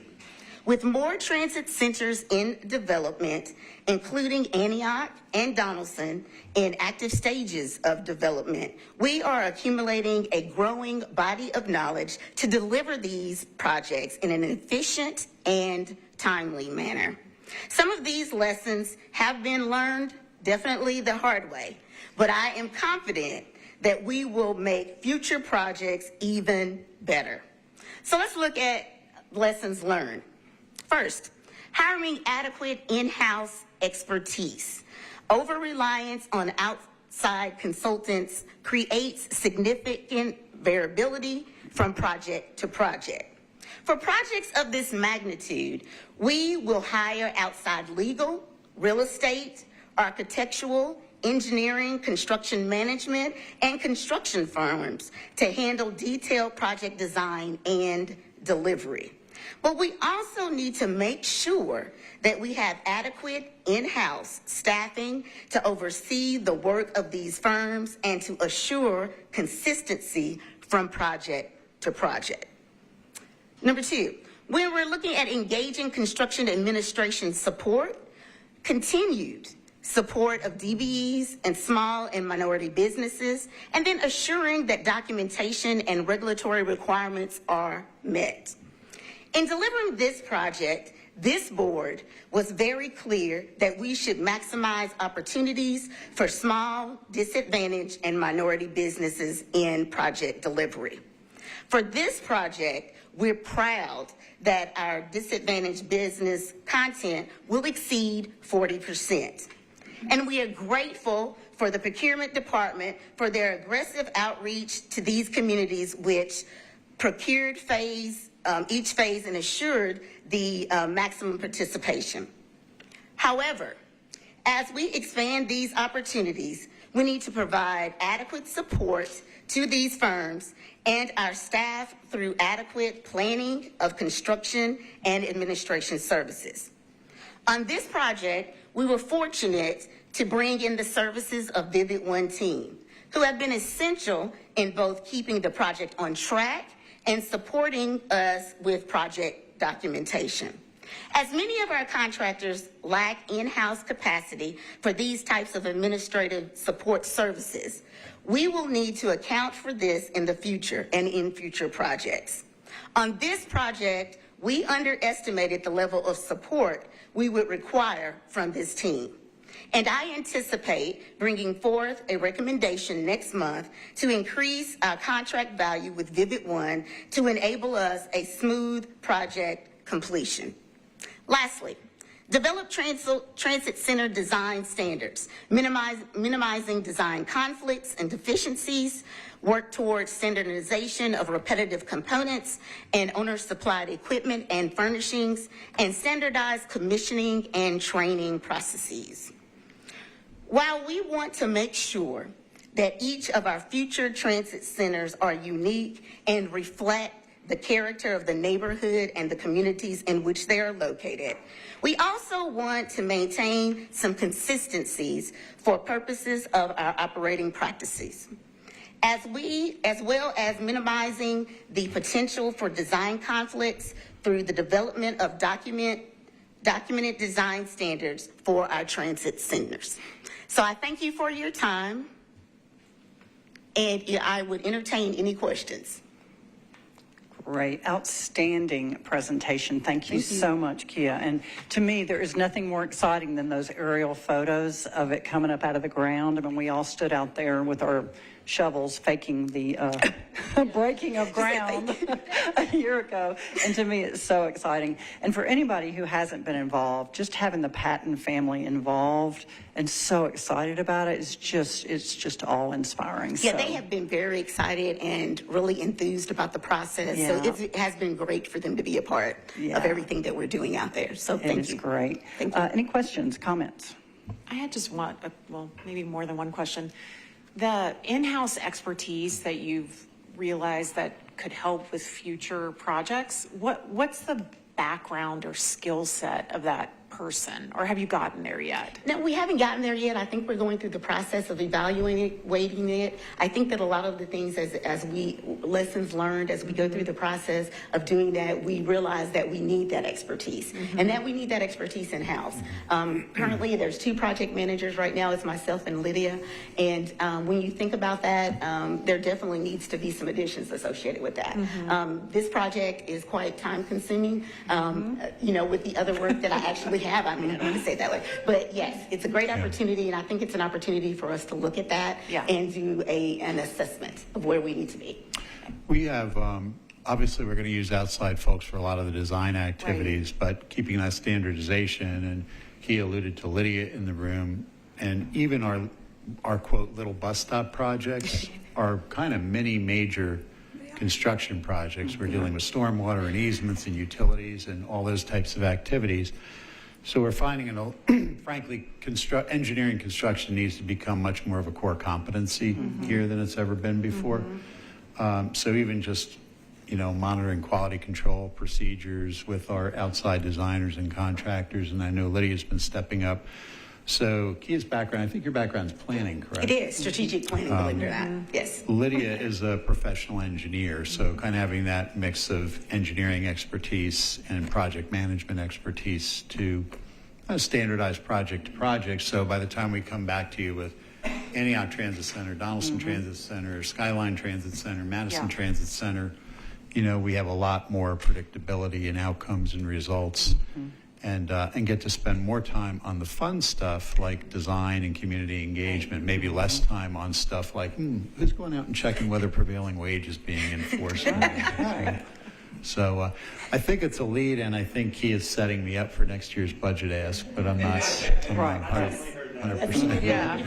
With more transit centers in development, including Antioch and Donaldson, in active stages of development, we are accumulating a growing body of knowledge to deliver these projects in an efficient and timely manner. Some of these lessons have been learned, definitely the hard way, but I am confident that we will make future projects even better. So let's look at lessons learned. First, hiring adequate in-house expertise. Over-reliance on outside consultants creates significant variability from project to project. For projects of this magnitude, we will hire outside legal, real estate, architectural, engineering, construction management, and construction firms to handle detailed project design and delivery. But we also need to make sure that we have adequate in-house staffing to oversee the work of these firms and to assure consistency from project to project. Number two, when we're looking at engaging construction administration support, continued support of DBEs and small and minority businesses, and then assuring that documentation and regulatory requirements are met. In delivering this project, this board was very clear that we should maximize opportunities for small, disadvantaged, and minority businesses in project delivery. For this project, we're proud that our disadvantaged business content will exceed 40%. And we are grateful for the procurement department for their aggressive outreach to these communities, which procured each phase and assured the maximum participation. However, as we expand these opportunities, we need to provide adequate support to these firms and our staff through adequate planning of construction and administration services. On this project, we were fortunate to bring in the services of Vivid One team, who have been essential in both keeping the project on track and supporting us with project documentation. As many of our contractors lack in-house capacity for these types of administrative support services, we will need to account for this in the future and in future projects. On this project, we underestimated the level of support we would require from this team. And I anticipate bringing forth a recommendation next month to increase our contract value with Vivid One to enable us a smooth project completion. Lastly, develop transit center design standards, minimizing design conflicts and deficiencies, work towards standardization of repetitive components and owner-supplied equipment and furnishings, and standardize commissioning and training processes. While we want to make sure that each of our future transit centers are unique and reflect the character of the neighborhood and the communities in which they are located, we also want to maintain some consistencies for purposes of our operating practices, as well as minimizing the potential for design conflicts through the development of documented design standards for our transit centers. So I thank you for your time, and I would entertain any questions. Great, outstanding presentation. Thank you so much, Kia. And to me, there is nothing more exciting than those aerial photos of it coming up out of the ground. I mean, we all stood out there with our shovels faking the breaking of ground a year ago. And to me, it's so exciting. And for anybody who hasn't been involved, just having the Patton family involved and so excited about it, it's just all inspiring. Yeah, so. They have been very excited and really enthused about the process. Yeah. So it has been great for them to be a part of everything that we're doing out there. So thank you. It's great. Thank you. Any questions, comments? I had just one, well, maybe more than one question. The in-house expertise that you've realized that could help with future projects, what's the background or skill set of that person, or have you gotten there yet? No, we haven't gotten there yet. I think we're going through the process of evaluating it. I think that a lot of the things lessons learned as we go through the process of doing that, we realize that we need that expertise and that we need that expertise in-house. Currently, there's 2 project managers right now. It's myself and Lydia. And when you think about that, there definitely needs to be some additions associated with that. This project is quite time consuming, with the other work that I actually have. I mean, I don't want to say it that way, but yes, it's a great opportunity, and I think it's an opportunity for us to look at that and do an assessment of where we need to be. We have, obviously, we're going to use outside folks for a lot of the design activities, but keeping that standardization, and he alluded to Lydia in the room, and even our quote, little bus stop projects are kind of mini major construction projects. We're dealing with stormwater and easements and utilities and all those types of activities. So we're finding, frankly, engineering construction needs to become much more of a core competency here than it's ever been before. So even just monitoring quality control procedures with our outside designers and contractors, and I know Lydia's been stepping up. So Kia's background, I think your background's planning, correct? It is strategic planning, believe it or not. Yes. Lydia is a professional engineer, so kind of having that mix of engineering expertise and project management expertise to standardize project to project. So by the time we come back to you with Antioch Transit Center, Donaldson Transit Center, Skyline Transit Center, Madison Transit Center, we have a lot more predictability in outcomes and results. And get to spend more time on the fun stuff like design and community engagement, maybe less time on stuff like, who's going out and checking whether prevailing wage is being enforced? So I think it's a lead, and I think Kia is setting me up for next year's budget ask, but I'm not 100%. Yeah.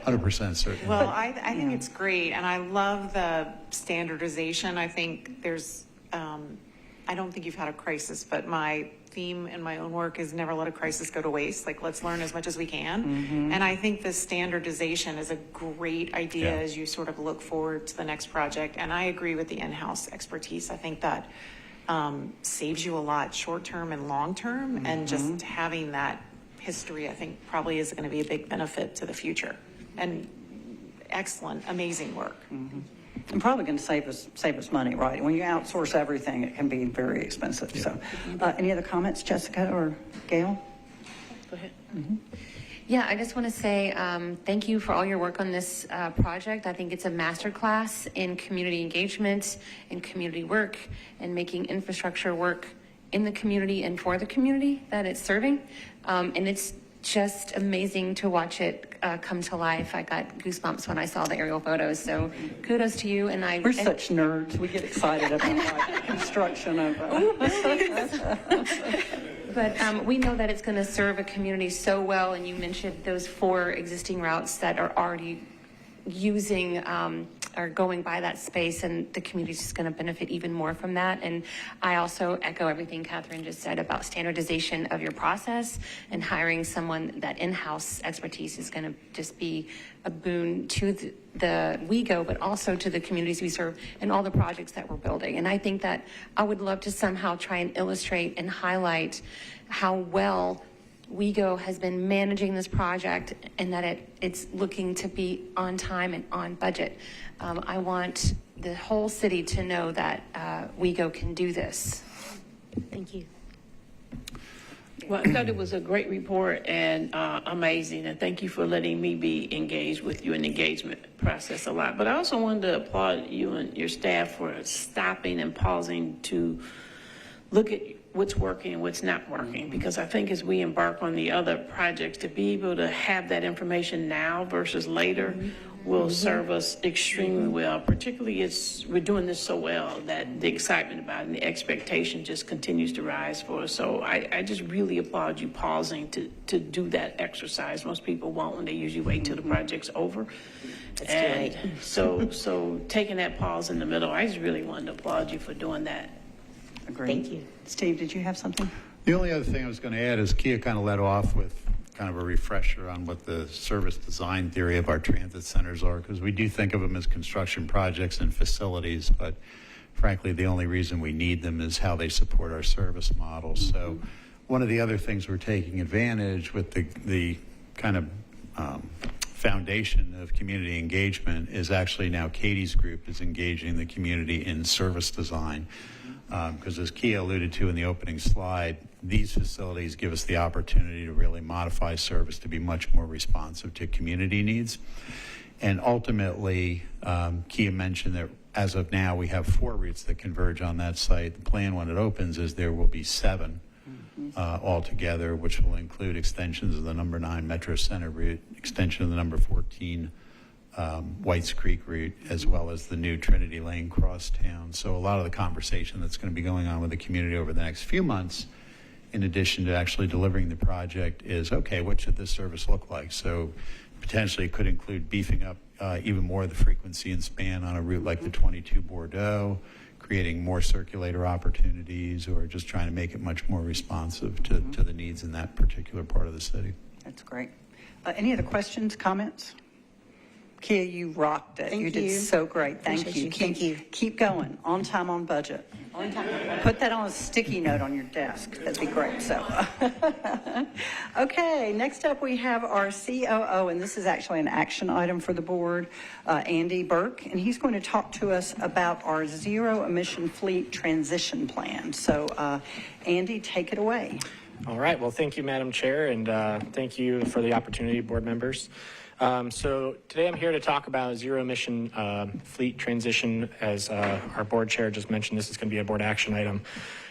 100% certain. Well, I think it's great, and I love the standardization. I think there's, I don't think you've had a crisis, but my theme in my own work is never let a crisis go to waste. Like, let's learn as much as we can. And I think the standardization is a great idea as you sort of look forward to the next project. And I agree with the in-house expertise. I think that saves you a lot short-term and long-term. And just having that history, I think, probably is going to be a big benefit to the future. And excellent, amazing work. And probably going to save us money, right? When you outsource everything, it can be very expensive. So, any other comments, Jessica or Gail? Go ahead. Yeah, I just want to say thank you for all your work on this project. I think it's a masterclass in community engagement and community work and making infrastructure work in the community and for the community that it's serving. And it's just amazing to watch it come to life. I got goosebumps when I saw the aerial photos. So kudos to you. And We're such nerds. We get excited about like, construction of. But we know that it's going to serve a community so well. And you mentioned those 4 existing routes that are already using or going by that space, and the community is just going to benefit even more from that. And I also echo everything Catherine just said about standardization of your process, and hiring someone that in-house expertise is going to just be a boon to the WeGo, but also to the communities we serve and all the projects that we're building. And I think that I would love to somehow try and illustrate and highlight how well WeGo has been managing this project, and that it's looking to be on time and on budget. I want the whole city to know that WeGo can do this. Thank you. Well, I thought it was a great report and amazing, and thank you for letting me be engaged with you in the engagement process a lot. But I also wanted to applaud you and your staff for stopping and pausing to look at what's working and what's not working, because I think as we embark on the other projects, to be able to have that information now versus later will serve us extremely well. Particularly we're doing this so well that the excitement about it and the expectation just continues to rise for us. So I just really applaud you pausing to do that exercise. Most people won't, when they usually wait till the project's over. And so taking that pause in the middle, I just really wanted to applaud you for doing that. Agreed. Thank you. Steve, did you have something? The only other thing I was going to add is Kia kind of led off with kind of a refresher on what the service design theory of our transit centers are, because we do think of them as construction projects and facilities, but frankly, the only reason we need them is how they support our service model. So one of the other things we're taking advantage with the kind of foundation of community engagement is actually now Katie's group is engaging the community in service design. Because as Kia alluded to in the opening slide, these facilities give us the opportunity to really modify service to be much more responsive to community needs. And ultimately, Kia mentioned that as of now, we have 4 routes that converge on that site. The plan when it opens is there will be 7 altogether, which will include extensions of the number 9 Metro Center route, extension of the number 14 Whites Creek route, as well as the new Trinity Lane Crosstown. So a lot of the conversation that's going to be going on with the community over the next few months, in addition to actually delivering the project, is, okay, what should this service look like? So potentially it could include beefing up even more the frequency and span on a route like the 22 Bordeaux, creating more circulator opportunities, or just trying to make it much more responsive to the needs in that particular part of the city. That's great. Any other questions, comments? Kia, you rocked it. Thank You did you. so great. Thank Appreciate you. you. Thank you. Keep going. On time, on budget. On time. Put that on a sticky note on your desk. That'd be great. So, okay. Next up, we have our COO, and this is actually an action item for the board, Andy Burke, and he's going to talk to us about our zero emission fleet transition plan. So, Andy, take it away. All right. Well, thank you, Madam Chair, and thank you for the opportunity, board members. So today I'm here to talk about zero emission fleet transition. As our board chair just mentioned, this is going to be a board action item.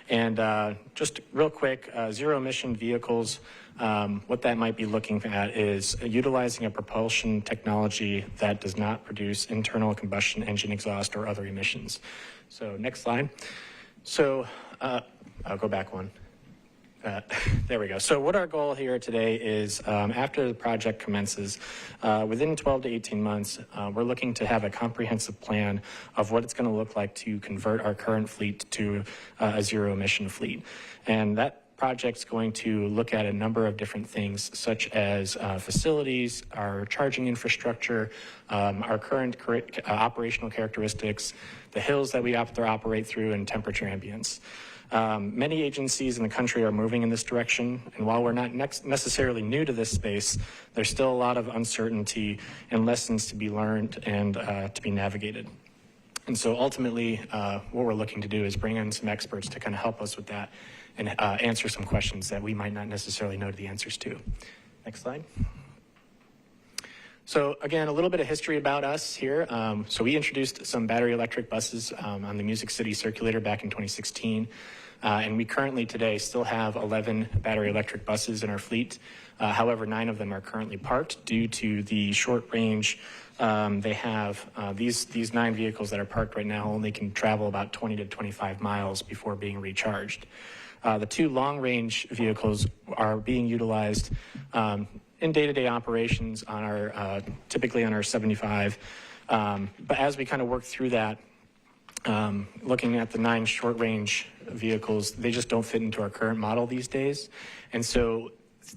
And just real quick, zero emission vehicles, what that might be looking at is utilizing a propulsion technology that does not produce internal combustion engine exhaust or other emissions. So next slide. So I'll go back one. There we go. So what our goal here today is after the project commences, within 12 to 18 months, we're looking to have a comprehensive plan of what it's going to look like to convert our current fleet to a zero emission fleet. And that project's going to look at a number of different things, such as facilities, our charging infrastructure, our current operational characteristics, the hills that we operate through, and temperature ambience. Many agencies in the country are moving in this direction, and while we're not necessarily new to this space, there's still a lot of uncertainty and lessons to be learned and to be navigated. And so ultimately, what we're looking to do is bring in some experts to kind of help us with that and answer some questions that we might not necessarily know the answers to. Next slide. So again, a little bit of history about us here. So we introduced some battery electric buses on the Music City Circulator back in 2016. And we currently today still have 11 battery electric buses in our fleet. However, 9 of them are currently parked due to the short range. They have these 9 vehicles that are parked right now only can travel about 20 to 25 miles before being recharged. The 2 long range vehicles are being utilized in day-to-day operations on our, typically on our 75. But as we kind of work through that, looking at the 9 short-range vehicles, they just don't fit into our current model these days. And so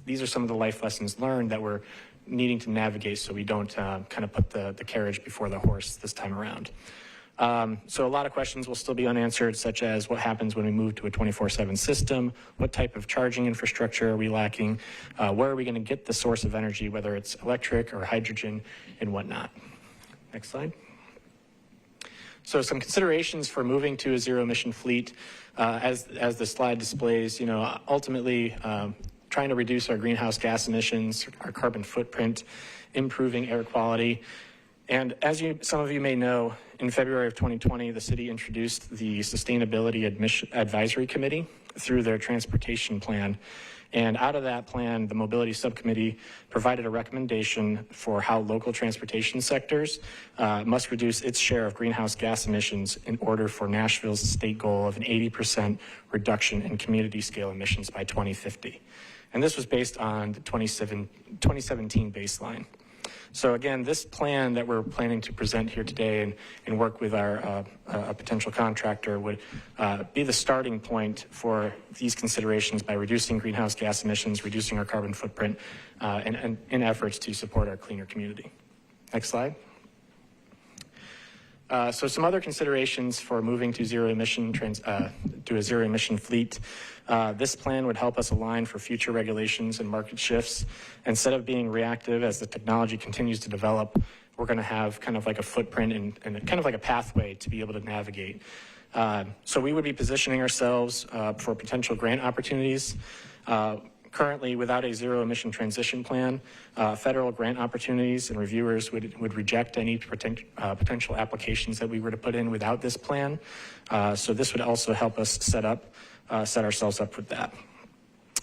these are some of the life lessons learned that we're needing to navigate so we don't kind of put the carriage before the horse this time around. So a lot of questions will still be unanswered, such as what happens when we move to a 24/7 system, what type of charging infrastructure are we lacking, where are we going to get the source of energy, whether it's electric or hydrogen and whatnot. Next slide. So some considerations for moving to a zero emission fleet, as the slide displays, you know, ultimately trying to reduce our greenhouse gas emissions, our carbon footprint, improving air quality. And as some of you may know, in February of 2020, the city introduced the Sustainability Advisory Committee through their transportation plan. And out of that plan, the Mobility Subcommittee provided a recommendation for how local transportation sectors must reduce its share of greenhouse gas emissions in order for Nashville's state goal of an 80% reduction in community scale emissions by 2050. And this was based on the 2017 baseline. So again, this plan that we're planning to present here today and work with our a potential contractor would be the starting point for these considerations by reducing greenhouse gas emissions, reducing our carbon footprint, and in efforts to support our cleaner community. Next slide. So some other considerations for moving to zero emission to a zero emission fleet. This plan would help us align for future regulations and market shifts. Instead of being reactive as the technology continues to develop, we're going to have kind of like a footprint and kind of like a pathway to be able to navigate. So we would be positioning ourselves for potential grant opportunities. Currently, without a zero emission transition plan, federal grant opportunities and reviewers would reject any potential applications that we were to put in without this plan. So this would also help us set ourselves up with that.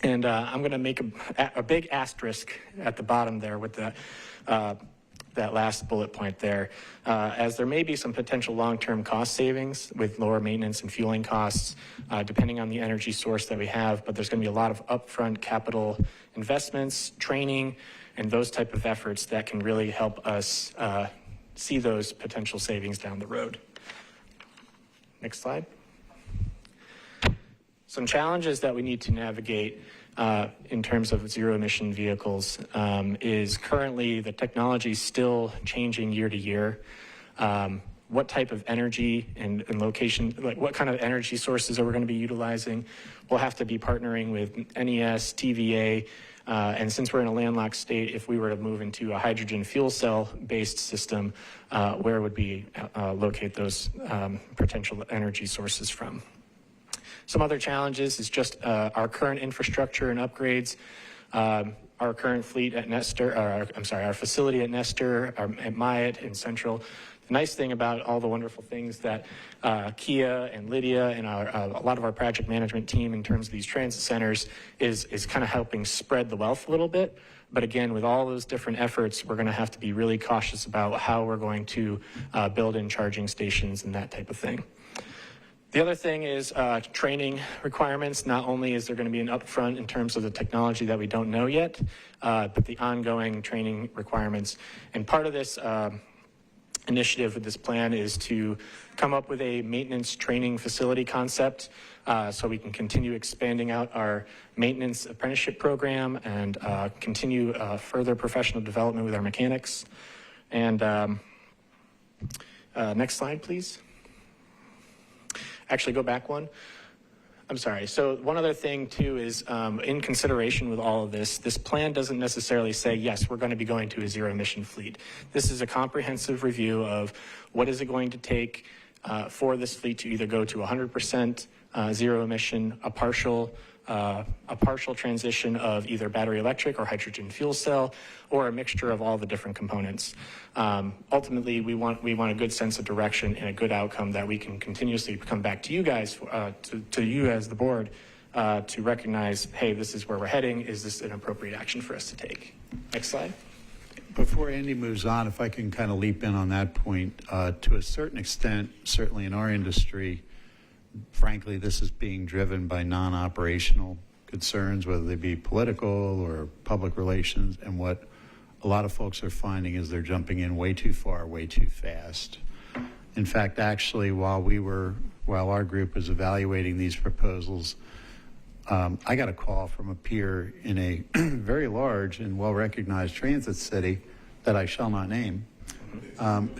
And I'm going to make a big asterisk at the bottom there with that last bullet point there, as there may be some potential long-term cost savings with lower maintenance and fueling costs, depending on the energy source that we have, but there's going to be a lot of upfront capital investments, training, and those type of efforts that can really help us see those potential savings down the road. Next slide. Some challenges that we need to navigate in terms of zero emission vehicles is currently the technology is still changing year to year. What type of energy and location, like what kind of energy sources are we going to be utilizing? We'll have to be partnering with NES, TVA, and since we're in a landlocked state, if we were to move into a hydrogen fuel cell based system, where would we locate those potential energy sources from? Some other challenges is just our current infrastructure and upgrades, our current fleet at Nestor, our facility at Nestor, at Myatt and Central. The nice thing about all the wonderful things that Kia and Lydia and a lot of our project management team in terms of these transit centers is kind of helping spread the wealth a little bit. But again, with all those different efforts, we're going to have to be really cautious about how we're going to build in charging stations and that type of thing. The other thing is training requirements. Not only is there going to be an upfront in terms of the technology that we don't know yet, but the ongoing training requirements. And part of this initiative with this plan is to come up with a maintenance training facility concept so we can continue expanding out our maintenance apprenticeship program and continue further professional development with our mechanics. And next slide, please. Actually, go back one. I'm sorry. So one other thing too is in consideration with all of this, this plan doesn't necessarily say, yes, we're going to be going to a zero emission fleet. This is a comprehensive review of what is it going to take for this fleet to either go to 100% zero emission, a partial transition of either battery electric or hydrogen fuel cell, or a mixture of all the different components. Ultimately, we want a good sense of direction and a good outcome that we can continuously come back to you guys, to you as the board, to recognize, hey, this is where we're heading. Is this an appropriate action for us to take? Next slide. Before Andy moves on, if I can kind of leap in on that point, to a certain extent, certainly in our industry, frankly, this is being driven by non-operational concerns, whether they be political or public relations. And what a lot of folks are finding is they're jumping in way too far, way too fast. In fact, actually, while our group was evaluating these proposals, I got a call from a peer in a very large and well-recognized transit city that I shall not name,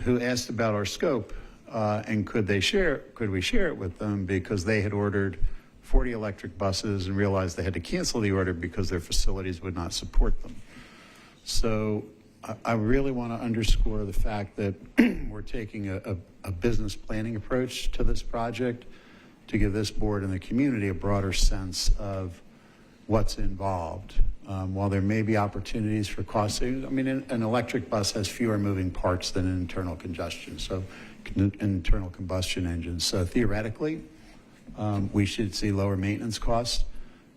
who asked about our scope. And could we share it with them, because they had ordered 40 electric buses and realized they had to cancel the order because their facilities would not support them. So I really want to underscore the fact that we're taking a business planning approach to this project to give this board and the community a broader sense of what's involved. While there may be opportunities for cost savings, I mean, an electric bus has fewer moving parts than an internal combustion engine. So theoretically, we should see lower maintenance costs.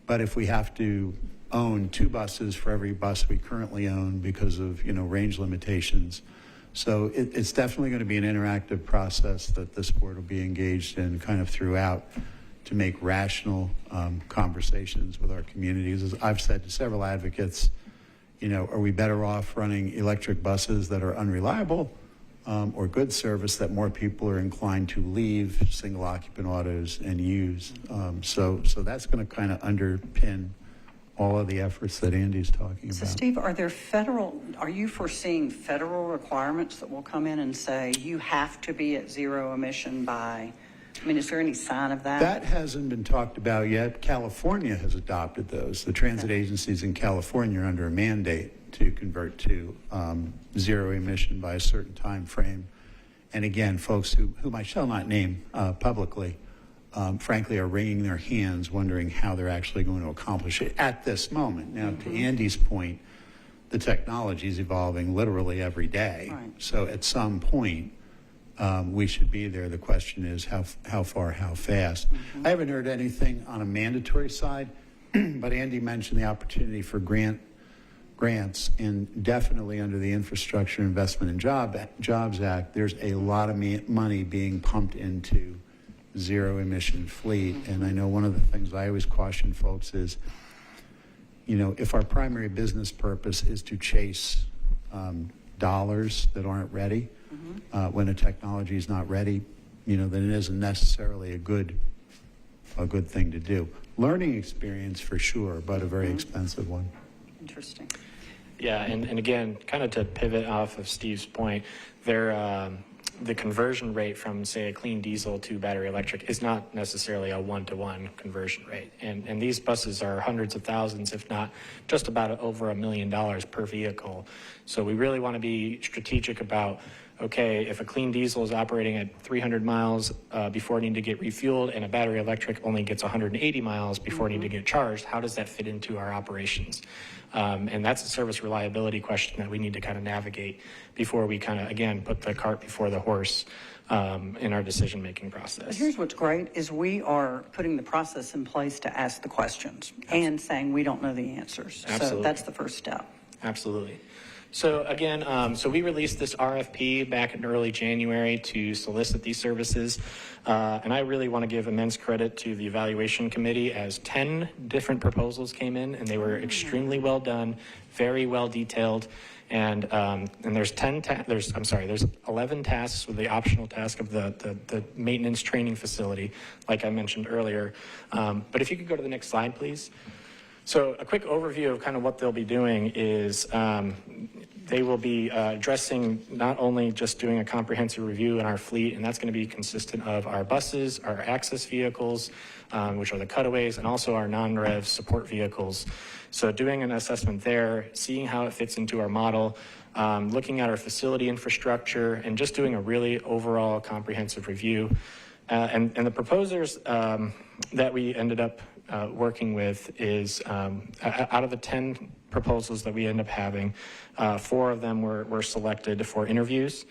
But if we have to own 2 buses for every bus we currently own because of range limitations, so it's definitely going to be an interactive process that this board will be engaged in kind of throughout to make rational conversations with our communities. As I've said to several advocates, are we better off running electric buses that are unreliable or good service that more people are inclined to leave single occupant autos and use? So that's going to kind of underpin all of the efforts that Andy's talking about. So Steve, are you foreseeing federal requirements that will come in and say you have to be at zero emission by, I mean, is there any sign of that? That hasn't been talked about yet. California has adopted those. The transit agencies in California are under a mandate to convert to zero emission by a certain time frame. And again, folks whom I shall not name publicly, frankly, are wringing their hands wondering how they're actually going to accomplish it at this moment. Now, to Andy's point, the technology is evolving literally every day. Right. So at some point, we should be there. The question is how far, how fast. I haven't heard anything on a mandatory side, but Andy mentioned the opportunity for grants, and definitely under the Infrastructure Investment and Jobs Act, there's a lot of money being pumped into zero emission fleet. And I know one of the things I always caution folks is, if our primary business purpose is to chase dollars that aren't ready, when a technology is not ready, then it isn't necessarily a good a good thing to do. Learning experience for sure, but a very expensive one. Interesting. Yeah, and again, kind of to pivot off of Steve's point, the conversion rate from, say, a clean diesel to battery electric is not necessarily a one-to-one conversion rate. And these buses are hundreds of thousands, if not just about over $1 million per vehicle. So we really want to be strategic about, okay, if a clean diesel is operating at 300 miles before needing to get refueled and a battery electric only gets 180 miles before needing to get charged, how does that fit into our operations? And that's a service reliability question that we need to kind of navigate before we kind of, again, put the cart before the horse in our decision-making process. But here's what's great is we are putting the process in place to ask the questions and saying we don't know the answers. Absolutely. So that's the first step. Absolutely. So again, so we released this RFP back in early January to solicit these services. And I really want to give immense credit to the evaluation committee as 10 different proposals came in and they were extremely well done, very well detailed. And there's 11 tasks with the optional task of the maintenance training facility, like I mentioned earlier. But if you could go to the next slide, please. So a quick overview of kind of what they'll be doing is they will be addressing not only just doing a comprehensive review in our fleet, and that's going to be consistent of our buses, our access vehicles, which are the cutaways, and also our non-rev support vehicles. So doing an assessment there, seeing how it fits into our model, looking at our facility infrastructure, and just doing a really overall comprehensive review. And the proposers that we ended up working with is out of the 10 proposals that we end up having, 4 of them were selected for interviews.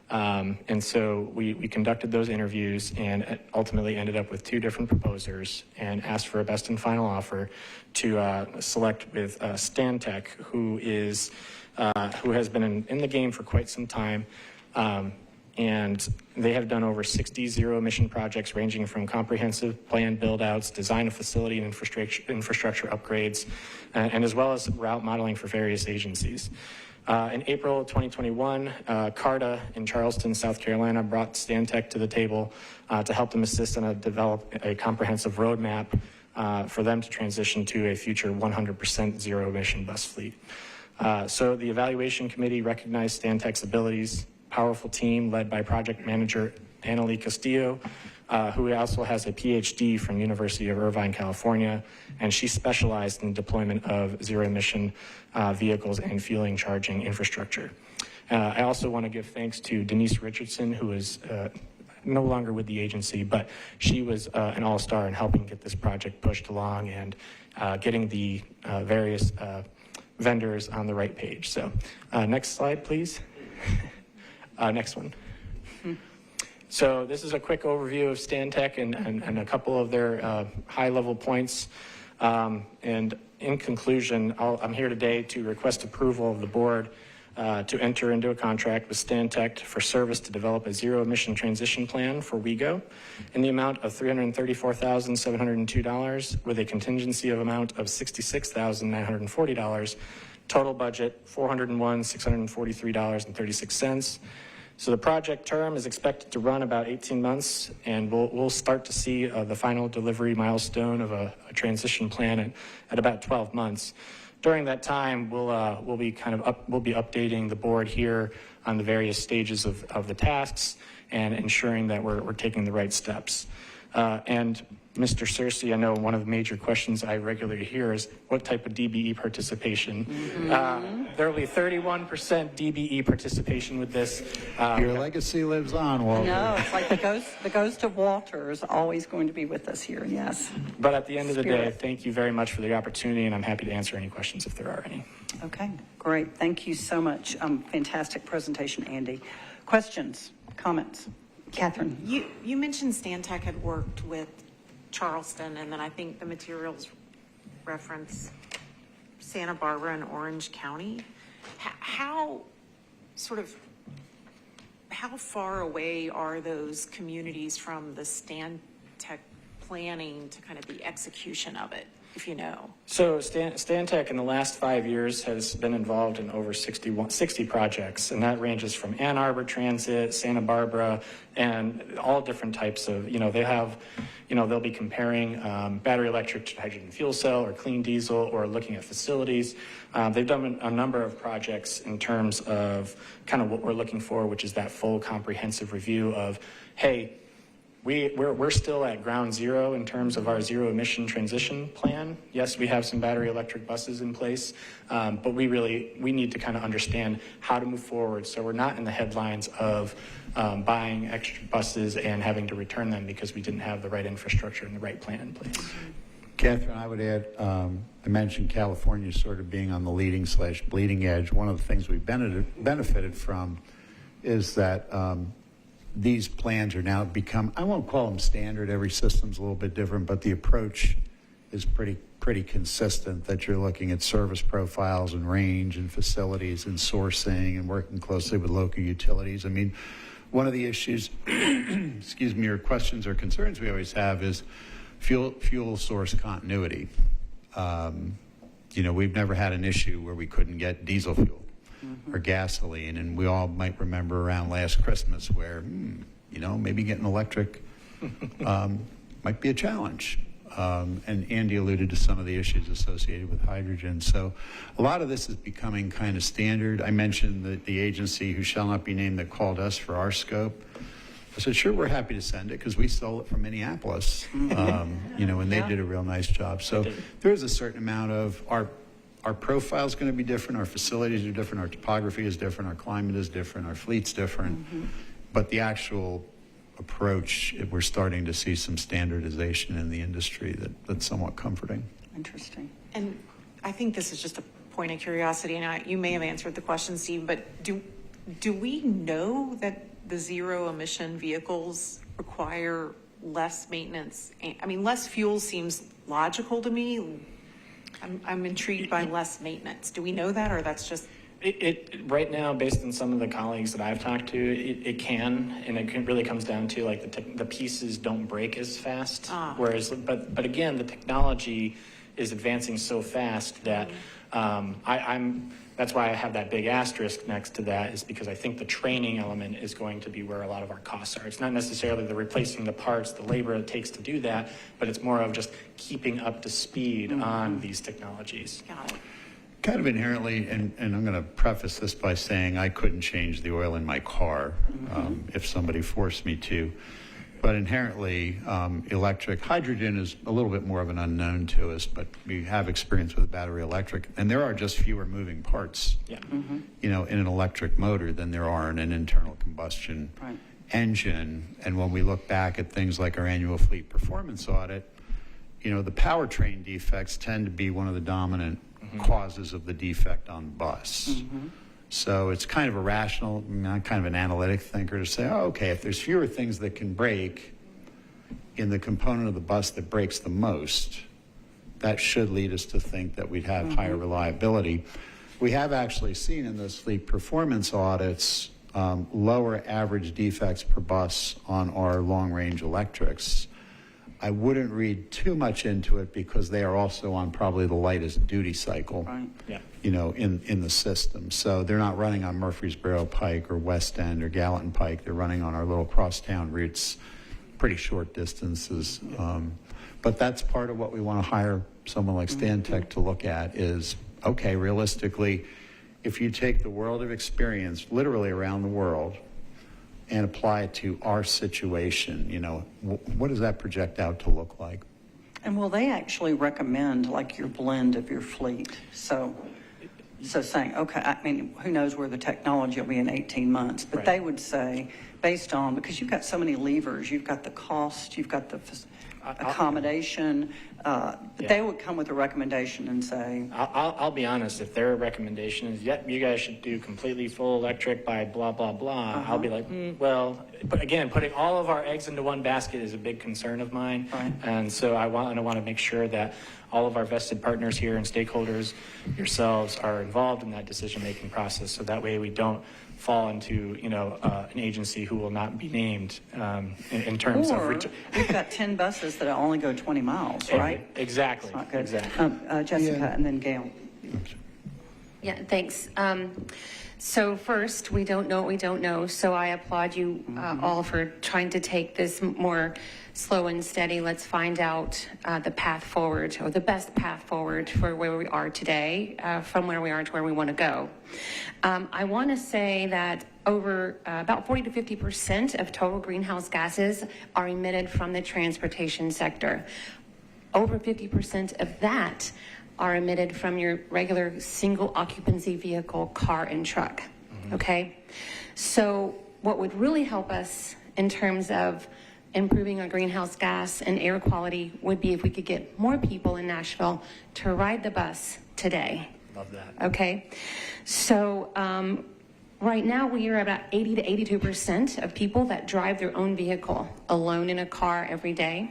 And so we conducted those interviews and ultimately ended up with 2 different proposers and asked for a best and final offer to select with Stantec, who has been in the game for quite some time. And they have done over 60 zero-emission projects ranging from comprehensive plan build-outs, design of facility and infrastructure upgrades, and as well as route modeling for various agencies. In April 2021, CARTA in Charleston, South Carolina, brought Stantec to the table to help them assist and develop a comprehensive roadmap for them to transition to a future 100% zero-emission bus fleet. So the evaluation committee recognized Stantec's abilities, powerful team led by project manager Annalie Castillo, who also has a PhD from University of Irvine, California, and she specialized in the deployment of zero-emission vehicles and fueling charging infrastructure. I also want to give thanks to Denise Richardson, who is no longer with the agency, but she was an all-star in helping get this project pushed along and getting the various vendors on the right page. So next slide, please. Next one. So this is a quick overview of Stantec and a couple of their high-level points. And in conclusion, I'm here today to request approval of the board to enter into a contract with Stantec for service to develop a zero-emission transition plan for WeGo in the amount of $334,702 with a contingency of amount of $66,940. Total budget, $401,643.36. So the project term is expected to run about 18 months, and we'll start to see the final delivery milestone of a transition plan at about 12 months. During that time, we'll be updating the board here on the various stages of the tasks and ensuring that we're taking the right steps. And Mr. Searcy, I know one of the major questions I regularly hear is what type of DBE participation. There will be 31% DBE participation with this. Your legacy lives on, Walter. No, it's like the ghost of Walter is always going to be with us here, yes. But at the end of the day, Spirit. thank you very much for the opportunity, and I'm happy to answer any questions if there are any. Okay, great. Thank you so much. Fantastic presentation, Andy. Questions, comments? Catherine? You mentioned Stantec had worked with Charleston, and then I think the materials reference Santa Barbara and Orange County. How far away are those communities from the Stantec planning to kind of the execution of it? if you know? So Stantec in the last 5 years has been involved in over 60 projects, and that ranges from Ann Arbor Transit, Santa Barbara, and all different types of, they have, they'll be comparing battery electric to hydrogen fuel cell or clean diesel, or looking at facilities. They've done a number of projects in terms of kind of what we're looking for, which is that full comprehensive review of, hey, we're still at ground zero in terms of our zero emission transition plan. Yes, we have some battery electric buses in place, but we need to kind of understand how to move forward so we're not in the headlines of buying extra buses and having to return them because we didn't have the right infrastructure and the right plan in place. Catherine, I would add, I mentioned California sort of being on the leading/bleeding edge. One of the things we've benefited from is that these plans are now become, I won't call them standard, every system's a little bit different, but the approach is pretty consistent, that you're looking at service profiles and range and facilities and sourcing and working closely with local utilities. I mean, one of the issues, excuse me, or questions or concerns we always have is fuel source continuity. We've never had an issue where we couldn't get diesel fuel or gasoline, and we all might remember around last Christmas where, maybe getting electric might be a challenge. And Andy alluded to some of the issues associated with hydrogen. So a lot of this is becoming kind of standard. I mentioned the agency who shall not be named that called us for our scope. I said, sure, we're happy to send it because we stole it from Minneapolis, and they did a real nice job. So there's a certain amount of our profile is going to be different, our facilities are different, our topography is different, our climate is different, our fleet's different, but the actual approach, we're starting to see some standardization in the industry that's somewhat comforting. Interesting. And I think this is just a point of curiosity, and you may have answered the question, Steve, but do we know that the zero emission vehicles require less maintenance? I mean, less fuel seems logical to me. I'm intrigued by less maintenance. Do we know that, or that's just? It right now, based on some of the colleagues that I've talked to, it can, and it really comes down to like the pieces don't break as fast. Whereas, but again, the technology is advancing so fast that that's why I have that big asterisk next to that, is because I think the training element is going to be where a lot of our costs are. It's not necessarily the replacing the parts, the labor it takes to do that, but it's more of just keeping up to speed on these technologies. Got it. Kind of inherently, and I'm going to preface this by saying I couldn't change the oil in my car if somebody forced me to. But inherently, hydrogen is a little bit more of an unknown to us, but we have experience with battery electric, and there are just fewer moving parts, in an electric motor than there are in an internal combustion engine. And when we look back at things like our annual fleet performance audit, the powertrain defects tend to be one of the dominant causes of the defect on the bus. So it's kind of irrational, I'm kind of an analytic thinker to say, okay, if there's fewer things that can break in the component of the bus that breaks the most, that should lead us to think that we'd have higher reliability. We have actually seen in those fleet performance audits lower average defects per bus on our long-range electrics. I wouldn't read too much into it because they are also on probably the lightest duty cycle, in the system. So they're not running on Murfreesboro Pike or West End or Gallatin Pike. They're running on our little crosstown routes, pretty short distances. But that's part of what we want to hire someone like Stantec to look at is, okay, realistically, if you take the world of experience literally around the world and apply it to our situation, what does that project out to look like? And will they actually recommend like your blend of your fleet? So saying, okay, I mean, who knows where the technology will be in 18 months, but they would say, based on, because you've got so many levers, you've got the cost, you've got the accommodation, they would come with a recommendation and say. I'll be honest, if their recommendation is, yep, you guys should do completely full electric by blah, blah, blah, I'll be like, well, but again, putting all of our eggs into one basket is a big concern of mine. And so I want to make sure that all of our vested partners here and stakeholders, yourselves, are involved in that decision-making process. So that way we don't fall into, an agency who will not be named in terms Or of. we've got 10 buses that only go 20 miles, right? Exactly. Not good. Exactly. Jessica, and then Gail. Yeah, thanks. So first, we don't know what we don't know. So I applaud you all for trying to take this more slow and steady. Let's find out the path forward, or the best path forward for where we are today, from where we are to where we want to go. I want to say that over about 40 to 50% of total greenhouse gases are emitted from the transportation sector. Over 50% of that are emitted from your regular single occupancy vehicle, car and truck. Okay? So what would really help us in terms of improving our greenhouse gas and air quality would be if we could get more people in Nashville to ride the bus today. Love that. Okay? So right now we are about 80 to 82% of people that drive their own vehicle alone in a car every day,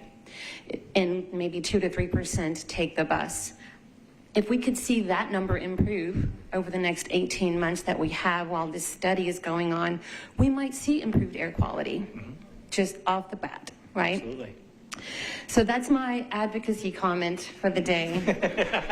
and maybe 2 to 3% take the bus. If we could see that number improve over the next 18 months that we have while this study is going on, we might see improved air quality just off the bat, right? Absolutely. So that's my advocacy comment for the day.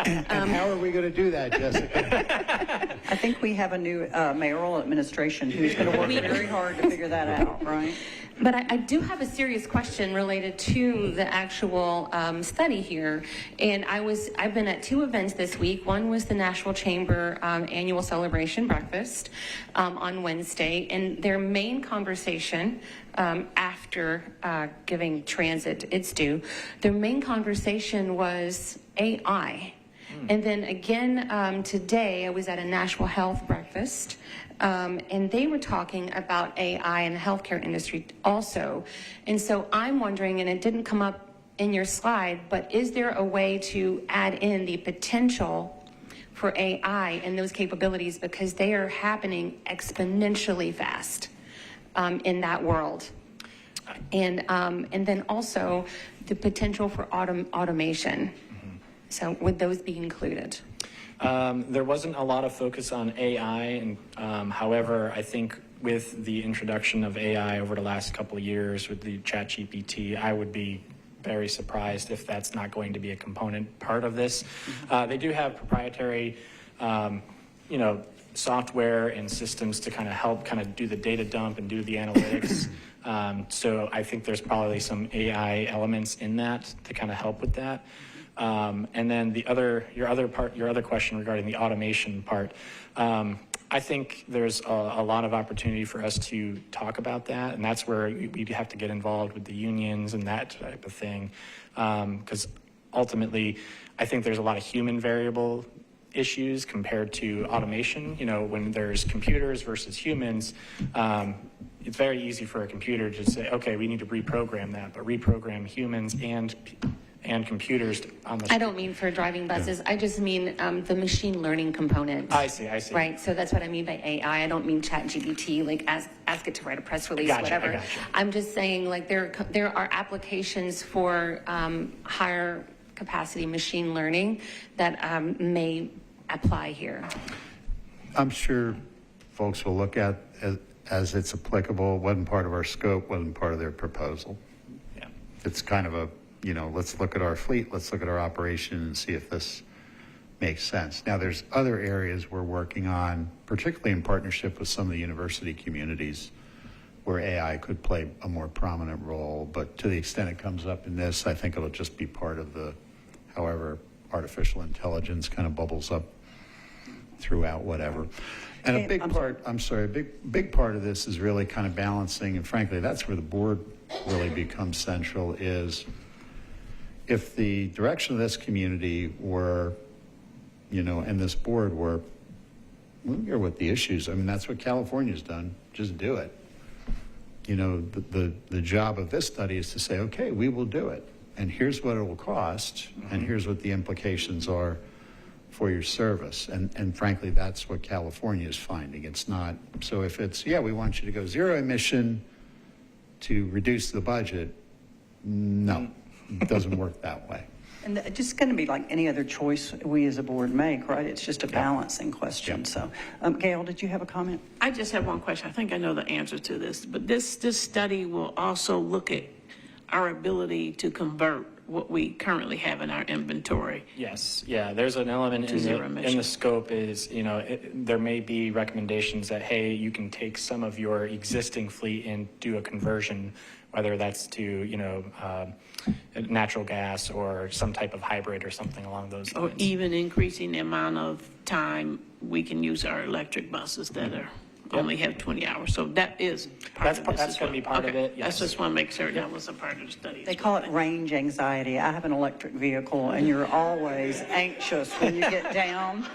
And how are we going to do that, Jessica? I think we have a new mayoral administration who's going to work very hard to figure that out, right? But I do have a serious question related to the actual study here. And I've been at 2 events this week. One was the Nashville Chamber annual celebration breakfast on Wednesday. And their main conversation after giving transit its due, their main conversation was AI. And then again today, I was at a Nashville Health breakfast, and they were talking about AI in the healthcare industry also. And so I'm wondering, and it didn't come up in your slide, but is there a way to add in the potential for AI and those capabilities, because they are happening exponentially fast in that world? And then also the potential for automation. So would those be included? There wasn't a lot of focus on AI, and however, I think with the introduction of AI over the last couple of years with the ChatGPT, I would be very surprised if that's not going to be a component part of this. They do have proprietary, software and systems to kind of help kind of do the data dump and do the analytics. So I think there's probably some AI elements in that to kind of help with that. And then your other question regarding the automation part, I think there's a lot of opportunity for us to talk about that, and that's where we have to get involved with the unions and that type of thing, because ultimately, I think there's a lot of human variable issues compared to automation. When there's computers versus humans, it's very easy for a computer to say, okay, we need to reprogram that, but reprogram humans and computers on the. I don't mean for driving buses. I just mean the machine learning component. I see. Right. So that's what I mean by AI. I don't mean ChatGPT, like ask it to write a press release, Gotcha, whatever. I gotcha. I'm just saying, like there are applications for higher capacity machine learning that may apply here. I'm sure folks will look at as it's applicable. Wasn't part of our scope, wasn't part of their proposal. Yeah. It's kind of a, let's look at our fleet, let's look at our operation and see if this makes sense. Now, there's other areas we're working on, particularly in partnership with some of the university communities, where AI could play a more prominent role. But to the extent it comes up in this, I think it'll just be part of however artificial intelligence kind of bubbles up throughout whatever. And a big part of this is really kind of balancing, and frankly, that's where the board really becomes central, is if the direction of this community were, and this board were, we don't care what the issues, that's what California's done, just do it. The job of this study is to say, okay, we will do it, and here's what it will cost, and here's what the implications are for your service. And frankly, that's what California is finding. It's not, so if it's, we want you to go zero emission to reduce the budget, no, it doesn't work that way. And it's just going to be like any other choice we as a board make, right? It's just a balancing question. So, Gail, did you have a comment? I just have one question. I think I know the answer to this, but this study will also look at our ability to convert what we currently have in our inventory. Yes, yeah, there's an element in the scope is, there may be recommendations that, hey, you can take some of your existing fleet and do a conversion, whether that's to, natural gas or some type of hybrid or something along those lines. Or even increasing the amount of time we can use our electric buses that are only have 20 hours. So that is part of this. That's going to be part of it, yes. I just want to make sure that was a part of the study. They call it range anxiety. I have an electric vehicle, and you're always anxious when you get down.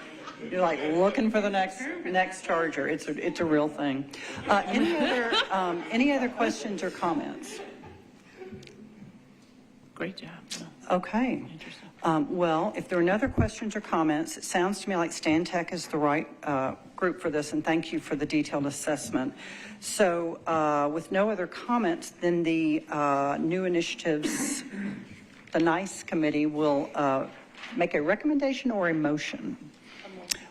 You're like looking for the next charger. It's a real thing. Any other questions or comments? Great job. Okay. Well, if there are no other questions or comments, it sounds to me like Stan Tech is the right group for this, and thank you for the detailed assessment. So with no other comments, then the new initiatives, the NICE committee will make a recommendation or a motion.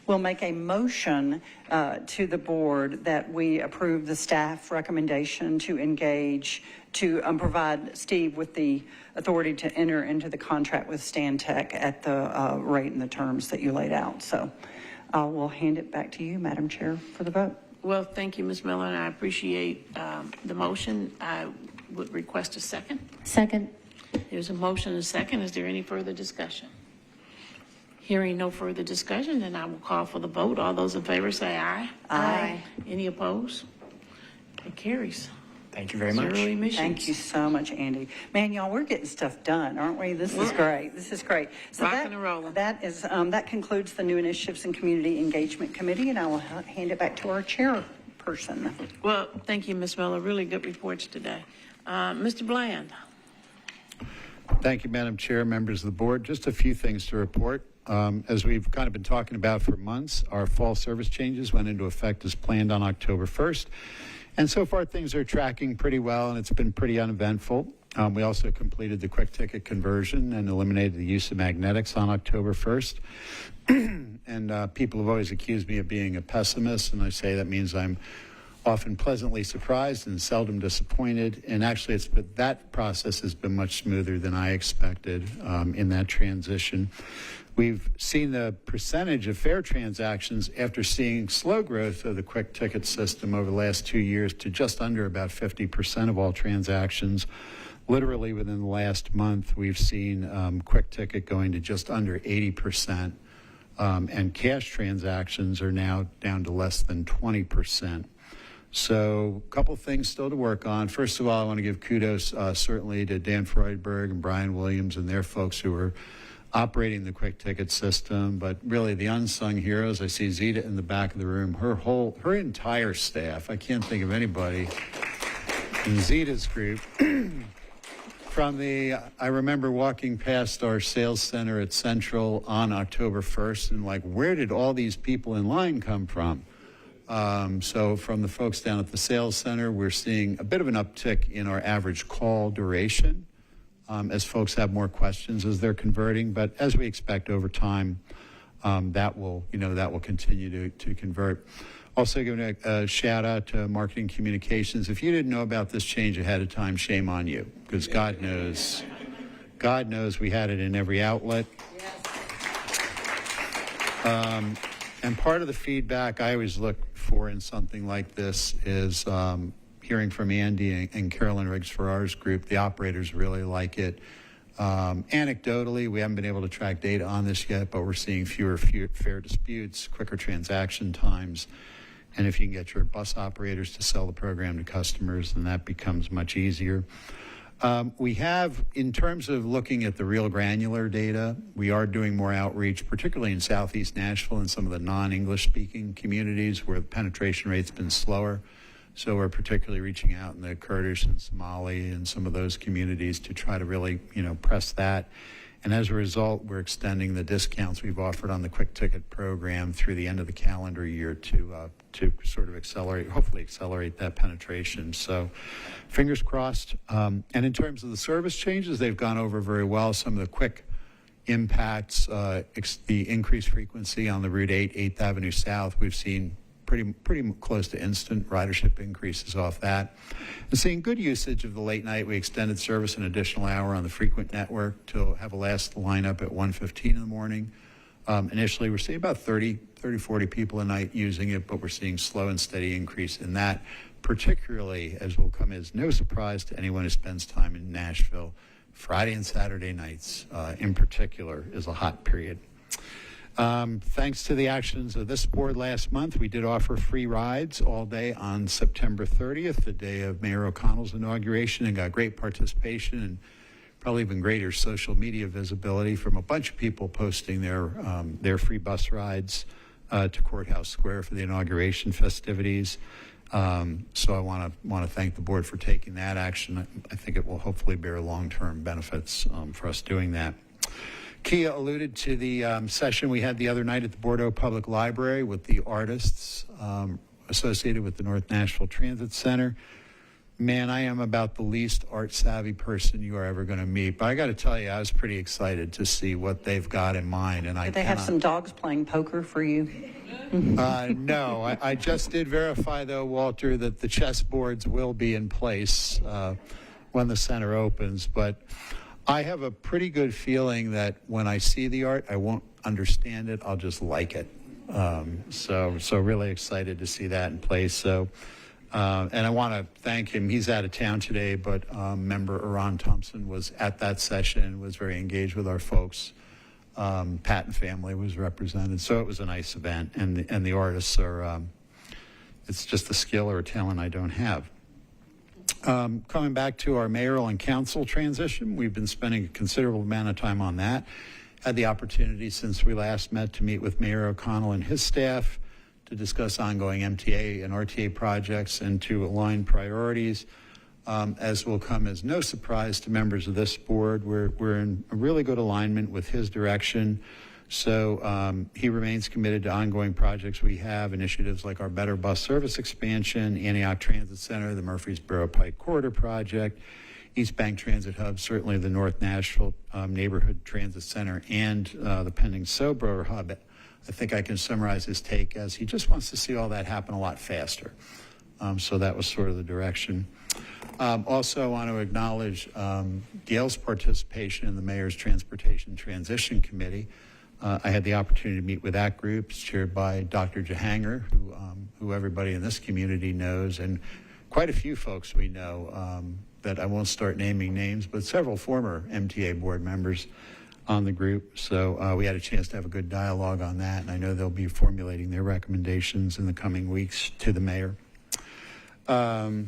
We'll make a motion to the board that we approve the staff recommendation to engage, to provide Steve with the authority to enter into the contract with Stan Tech at the rate and the terms that you laid out. So we'll hand it back to you, Madam Chair, for the vote. Well, thank you, Ms. Miller, and I appreciate the motion. I would request a second. Second. There's a motion and a second. Is there any further discussion? Hearing no further discussion, then I will call for the vote. All those in favor say aye. Aye. Any opposed? It carries. Thank you very much. Zero emissions. Thank you so much, Andy. Man, y'all, we're getting stuff done, aren't we? This is great. This is great. So Rocking and rolling. that concludes the New Initiatives and Community Engagement Committee, and I will hand it back to our chairperson. Well, thank you, Ms. Miller. Really good reports today. Mr. Bland. Thank you, Madam Chair, members of the board. Just a few things to report. As we've kind of been talking about for months, our fall service changes went into effect as planned on October 1st. And so far, things are tracking pretty well, and it's been pretty uneventful. We also completed the quick ticket conversion and eliminated the use of magnetics on October 1st. And people have always accused me of being a pessimist, and I say that means I'm often pleasantly surprised and seldom disappointed. And actually, that process has been much smoother than I expected in that transition. We've seen the percentage of fare transactions after seeing slow growth of the quick ticket system over the last 2 years to just under about 50% of all transactions. Literally within the last month, we've seen quick ticket going to just under 80%, and cash transactions are now down to less than 20%. So a couple things still to work on. First of all, I want to give kudos certainly to Dan Freudberg and Brian Williams and their folks who are operating the quick ticket system, but really the unsung heroes. I see Zita in the back of the room, her entire staff. I can't think of anybody in Zita's group. I remember walking past our sales center at Central on October 1st and like, where did all these people in line come from? So from the folks down at the sales center, we're seeing a bit of an uptick in our average call duration as folks have more questions as they're converting. But as we expect over time, that will continue to convert. Also giving a shout out to marketing communications. If you didn't know about this change ahead of time, shame on you, because God knows we had it in every outlet. And part of the feedback I always look for in something like this is hearing from Andy and Carolyn Riggs-Farrar's group. The operators really like it. Anecdotally, we haven't been able to track data on this yet, but we're seeing fewer fare disputes, quicker transaction times. And if you can get your bus operators to sell the program to customers, then that becomes much easier. We have, in terms of looking at the real granular data, we are doing more outreach, particularly in Southeast Nashville and some of the non-English speaking communities where the penetration rate's been slower. So we're particularly reaching out in the Kurdish and Somali and some of those communities to try to really, press that. And as a result, we're extending the discounts we've offered on the quick ticket program through the end of the calendar year to sort of hopefully accelerate that penetration. So fingers crossed. And in terms of the service changes, they've gone over very well. Some of the quick impacts the increased frequency on the Route 8, 8th Avenue South. We've seen pretty close to instant ridership increases off that. And seeing good usage of the late night. We extended service an additional hour on the frequent network to have a last lineup at 1:15 in the morning. Initially, we're seeing about 30, 40 people a night using it, but we're seeing slow and steady increase in that, particularly, as will come as no surprise to anyone who spends time in Nashville. Friday and Saturday nights, in particular, is a hot period. Thanks to the actions of this board last month, we did offer free rides all day on September 30th, the day of Mayor O'Connell's inauguration, and got great participation and probably even greater social media visibility from a bunch of people posting their free bus rides to Courthouse Square for the inauguration festivities. So I want to thank the board for taking that action. I think it will hopefully bear long-term benefits for us doing that. Kia alluded to the session we had the other night at the Bordeaux Public Library with the artists associated with the North Nashville Transit Center. Man, I am about the least art-savvy person you are ever going to meet. But I got to tell you, I was pretty excited to see what they've got in mind. And Did they have some dogs playing poker for you? No, I just did verify, though, Walter, that the chessboards will be in place when the center opens. But I have a pretty good feeling that when I see the art, I won't understand it. I'll just like it. So really excited to see that in place. So, and I want to thank him. He's out of town today, but member Iran Thompson was at that session and was very engaged with our folks. Pat and family was represented. So it was a nice event. And the artists are, it's just a skill or a talent I don't have. Coming back to our mayoral and council transition, we've been spending a considerable amount of time on that. Had the opportunity since we last met to meet with Mayor O'Connell and his staff to discuss ongoing MTA and RTA projects and to align priorities. As will come as no surprise to members of this board, we're in a really good alignment with his direction. So he remains committed to ongoing projects we have, initiatives like our Better Bus Service expansion, Antioch Transit Center, the Murfreesboro Pike Corridor Project, East Bank Transit Hub, certainly the North Nashville Neighborhood Transit Center, and the pending Sobro Hub. I think I can summarize his take as he just wants to see all that happen a lot faster. So that was sort of the direction. Also, I want to acknowledge Gail's participation in the Mayor's Transportation Transition Committee. I had the opportunity to meet with that group. It's chaired by Dr. Jahanger, who everybody in this community knows, and quite a few folks we know that I won't start naming names, but several former MTA board members on the group. So we had a chance to have a good dialogue on that, and I know they'll be formulating their recommendations in the coming weeks to the mayor. A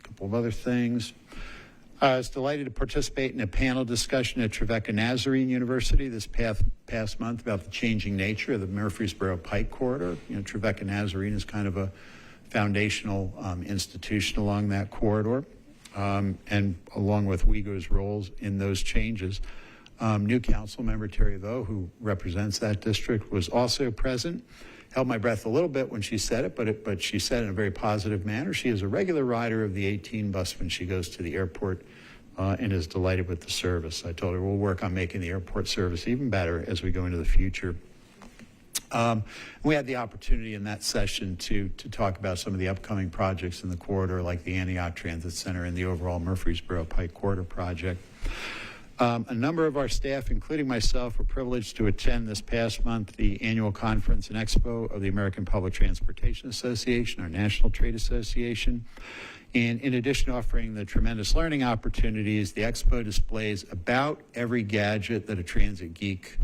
couple of other things. I was delighted to participate in a panel discussion at Trevecca Nazarene University this past month about the changing nature of the Murfreesboro Pike Corridor. You know, Trevecca Nazarene is kind of a foundational institution along that corridor, and along with WEGO's roles in those changes. New council member Terry Vo, who represents that district, was also present. Held my breath a little bit when she said it, but she said it in a very positive manner. She is a regular rider of the 18 bus when she goes to the airport and is delighted with the service. I told her we'll work on making the airport service even better as we go into the future. We had the opportunity in that session to talk about some of the upcoming projects in the corridor, like the Antioch Transit Center and the overall Murfreesboro Pike Corridor project. A number of our staff, including myself, were privileged to attend this past month the annual conference and expo of the American Public Transportation Association, our national trade association. And in addition to offering the tremendous learning opportunities, the expo displays about every gadget that a transit geek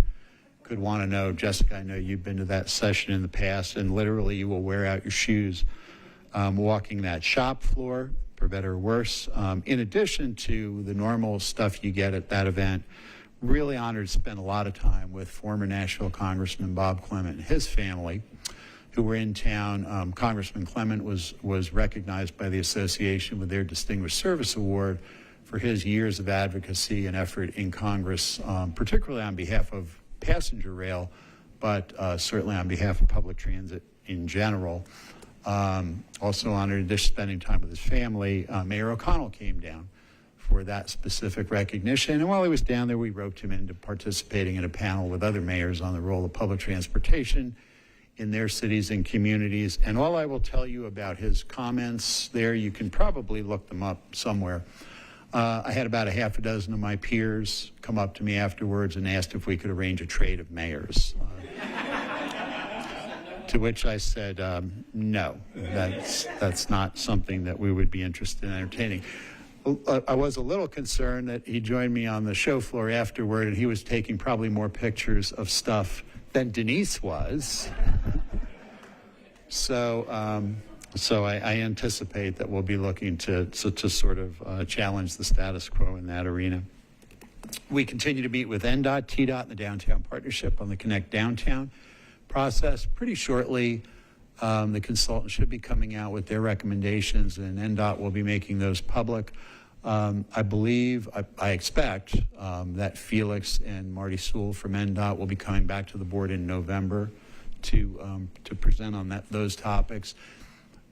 could want to know. Jessica, I know you've been to that session in the past, and literally you will wear out your shoes walking that shop floor, for better or worse. In addition to the normal stuff you get at that event, really honored to spend a lot of time with former Nashville Congressman Bob Clement and his family, who were in town. Congressman Clement was recognized by the association with their Distinguished Service Award for his years of advocacy and effort in Congress, particularly on behalf of passenger rail, but certainly on behalf of public transit in general. Also honored, in addition to spending time with his family, Mayor O'Connell came down for that specific recognition. And while he was down there, we roped him into participating in a panel with other mayors on the role of public transportation in their cities and communities. And all I will tell you about his comments there, you can probably look them up somewhere. I had about a half a dozen of my peers come up to me afterwards and asked if we could arrange a trade of mayors. To which I said, no, that's not something that we would be interested in entertaining. I was a little concerned that he joined me on the show floor afterward, and he was taking probably more pictures of stuff than Denise was. So I anticipate that we'll be looking to sort of challenge the status quo in that arena. We continue to meet with NDOT, TDOT, and the Downtown Partnership on the Connect Downtown process. Pretty shortly, the consultant should be coming out with their recommendations, and NDOT will be making those public. I expect that Felix and Marty Sewell from NDOT will be coming back to the board in November to present on those topics.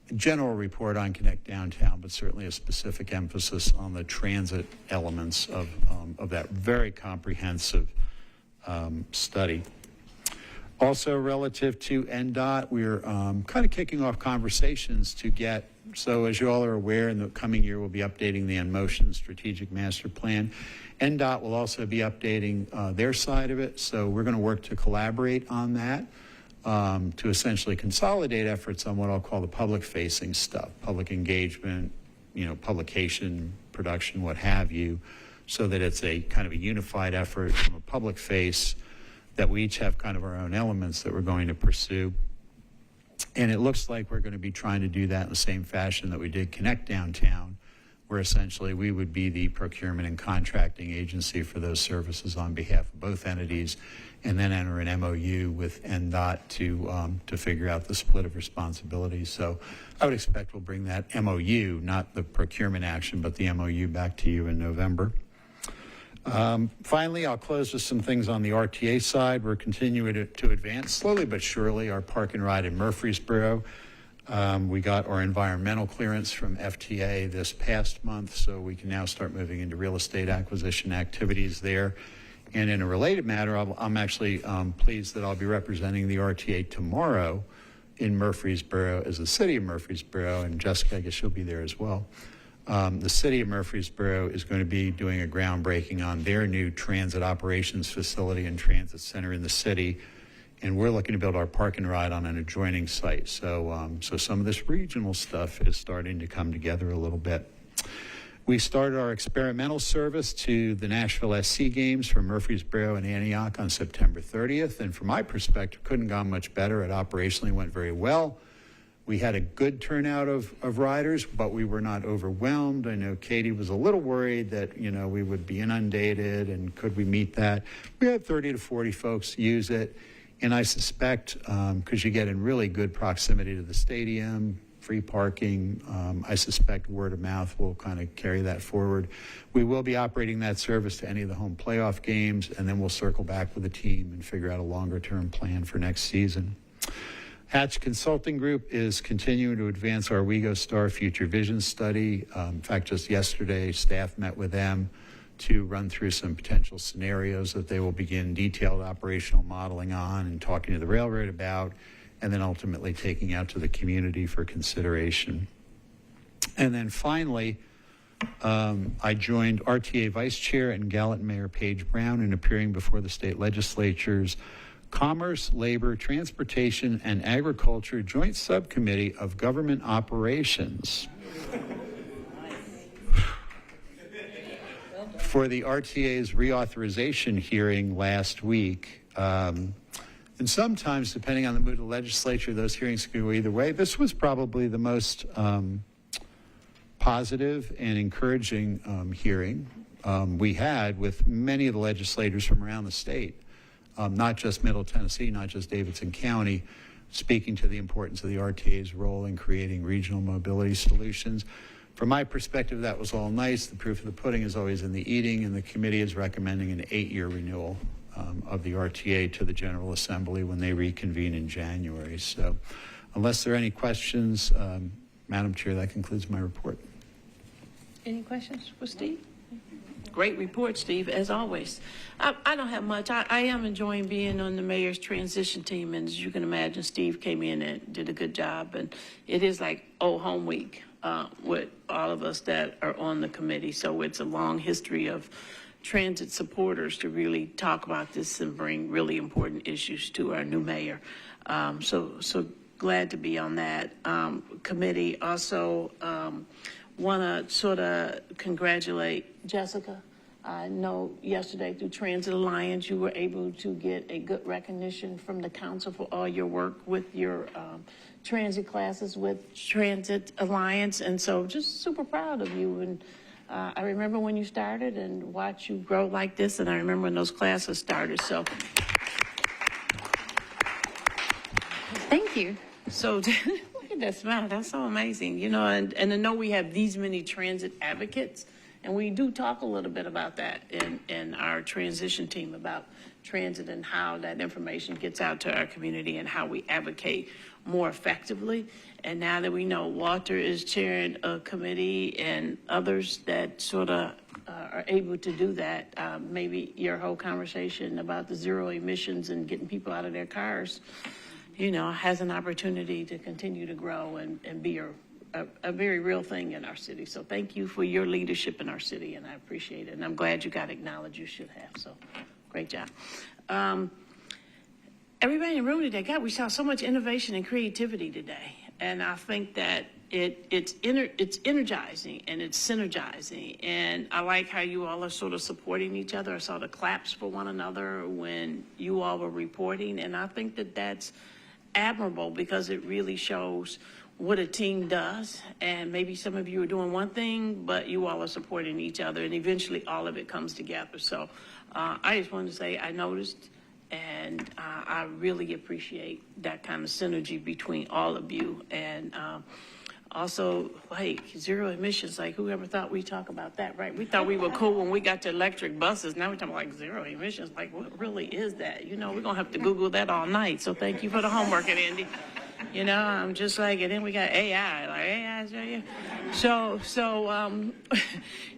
A general report on Connect Downtown, but certainly a specific emphasis on the transit elements of that very comprehensive study. Also, relative to NDOT, we're kind of kicking off conversations to get, so as you all are aware, in the coming year, we'll be updating the InMotion Strategic Master Plan. NDOT will also be updating their side of it, so we're going to work to collaborate on that to essentially consolidate efforts on what I'll call the public-facing stuff, public engagement, publication, production, what have you, so that it's a kind of a unified effort from a public face that we each have kind of our own elements that we're going to pursue. And it looks like we're going to be trying to do that in the same fashion that we did Connect Downtown, where essentially we would be the procurement and contracting agency for those services on behalf of both entities, and then enter an MOU with NDOT to figure out the split of responsibilities. So I would expect we'll bring that MOU, not the procurement action, but the MOU back to you in November. Finally, I'll close with some things on the RTA side. We're continuing to advance slowly but surely our park and ride in Murfreesboro. We got our environmental clearance from FTA this past month, so we can now start moving into real estate acquisition activities there. And in a related matter, I'm actually pleased that I'll be representing the RTA tomorrow in Murfreesboro as the city of Murfreesboro, and Jessica, I guess you'll be there as well. The city of Murfreesboro is going to be doing a groundbreaking on their new transit operations facility and transit center in the city, and we're looking to build our park and ride on an adjoining site. So some of this regional stuff is starting to come together a little bit. We started our experimental service to the Nashville SC games from Murfreesboro and Antioch on September 30th, and from my perspective, couldn't have gone much better. It operationally went very well. We had a good turnout of riders, but we were not overwhelmed. I know Katie was a little worried that, we would be inundated and could we meet that. We had 30 to 40 folks use it, and I suspect, because you get in really good proximity to the stadium, free parking, I suspect word of mouth will kind of carry that forward. We will be operating that service to any of the home playoff games, and then we'll circle back with the team and figure out a longer-term plan for next season. Hatch Consulting Group is continuing to advance our WeGo Star Future Vision study. In fact, just yesterday, staff met with them to run through some potential scenarios that they will begin detailed operational modeling on and talking to the railroad about, and then ultimately taking out to the community for consideration. And then finally, I joined RTA Vice Chair and Gallatin Mayor Paige Brown in appearing before the state legislature's Commerce, Labor, Transportation, and Agriculture Joint Subcommittee of Government Operations for the RTA's reauthorization hearing last week. And sometimes, depending on the mood of the legislature, those hearings can go either way. This was probably the most positive and encouraging hearing we had with many of the legislators from around the state. Not just Middle Tennessee, not just Davidson County, speaking to the importance of the RTA's role in creating regional mobility solutions. From my perspective, that was all nice. The proof of the pudding is always in the eating, and the committee is recommending an 8-year renewal of the RTA to the General Assembly when they reconvene in January. So unless there are any questions, Madam Chair, that concludes my report. Any questions for Steve? Great report, Steve, as always. I don't have much. I am enjoying being on the mayor's transition team, and as you can imagine, Steve came in and did a good job, and it is like old home week with all of us that are on the committee. So it's a long history of transit supporters to really talk about this and bring really important issues to our new mayor. So glad to be on that committee. Also, want to sort of congratulate Jessica. I know yesterday through Transit Alliance, you were able to get a good recognition from the council for all your work with your transit classes with Transit Alliance. And so just super proud of you. And I remember when you started and watch you grow like this. And I remember when those classes started. So Thank you. So look at that smile. That's so amazing. You know, and to know we have these many transit advocates, and we do talk a little bit about that in our transition team about transit and how that information gets out to our community and how we advocate more effectively. And now that we know Walter is chairing a committee and others that sort of are able to do that, maybe your whole conversation about the zero emissions and getting people out of their cars, you know, has an opportunity to continue to grow and be a very real thing in our city. So thank you for your leadership in our city, and I appreciate it. And I'm glad you got acknowledged. You should have. So great job. Everybody in the room today, God, we saw so much innovation and creativity today. And I think that it's energizing and it's synergizing. And I like how you all are sort of supporting each other. I saw the claps for one another when you all were reporting. And I think that that's admirable because it really shows what a team does. And maybe some of you are doing one thing, but you all are supporting each other. And eventually all of it comes together. So I just wanted to say I noticed. And I really appreciate that kind of synergy between all of you. And also, like, zero emissions, like whoever thought we'd talk about that, right? We thought we were cool when we got to electric buses. Now we're talking like zero emissions. Like, what really is that? You know, we're going to have to Google that all night. So thank you for the homework, Andy. You know, I'm just like, and then we got AI, like AI. So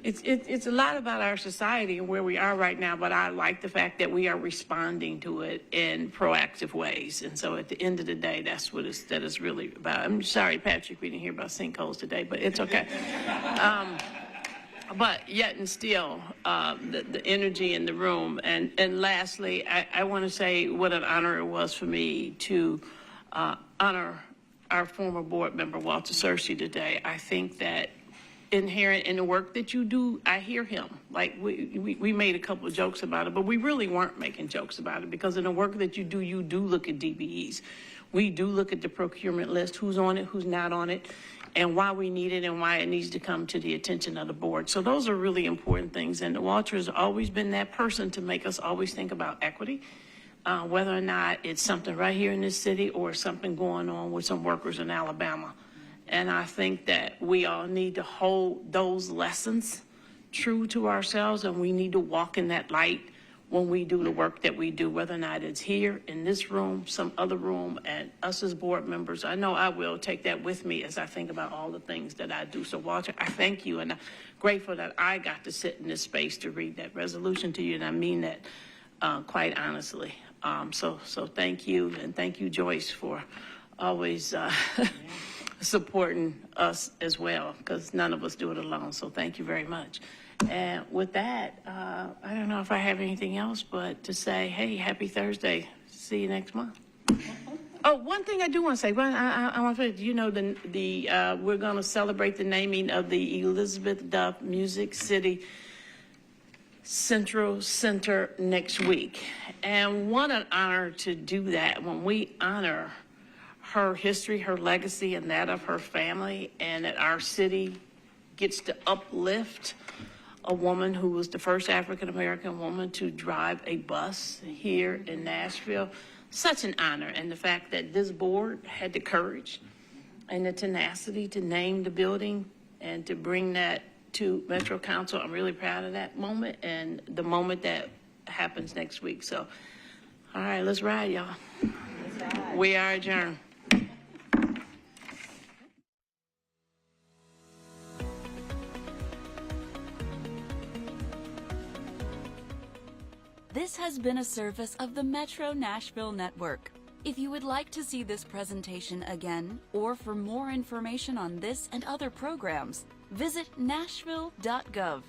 it's a lot about our society and where we are right now, but I like the fact that we are responding to it in proactive ways. And so at the end of the day, that's what that is really about. I'm sorry, Patrick, we didn't hear about sinkholes today, but it's okay. But yet and still, the energy in the room. And lastly, I want to say what an honor it was for me to honor our former board member, Walter Searcy, today. I think that inherent in the work that you do, I hear him. Like, we made a couple of jokes about it, but we really weren't making jokes about it because in the work that you do look at DBEs. We do look at the procurement list, who's on it, who's not on it, and why we need it and why it needs to come to the attention of the board. So those are really important things. And Walter has always been that person to make us always think about equity. Whether or not it's something right here in this city or something going on with some workers in Alabama. And I think that we all need to hold those lessons true to ourselves, and we need to walk in that light when we do the work that we do, whether or not it's here in this room, some other room, and us as board members. I know I will take that with me as I think about all the things that I do. So Walter, I thank you, and I'm grateful that I got to sit in this space to read that resolution to you, and I mean that quite honestly. So thank you, and thank you, Joyce, for always supporting us as well, because none of us do it alone. So thank you very much. And with that, I don't know if I have anything else, but to say, hey, happy Thursday. See you next month. Oh, one thing I do want to say, well, I want to, you know, we're going to celebrate the naming of the Elizabeth Duff Music City Central Center next week. And what an honor to do that when we honor her history, her legacy, and that of her family, and that our city gets to uplift a woman who was the first African-American woman to drive a bus here in Nashville. Such an honor. And the fact that this board had the courage and the tenacity to name the building and to bring that to Metro Council. I'm really proud of that moment and the moment that happens next week. So, all right, let's ride, y'all. We are adjourned. This has been a service of the Metro Nashville Network. If you would like to see this presentation again, or for more information on this and other programs, visit nashville.gov.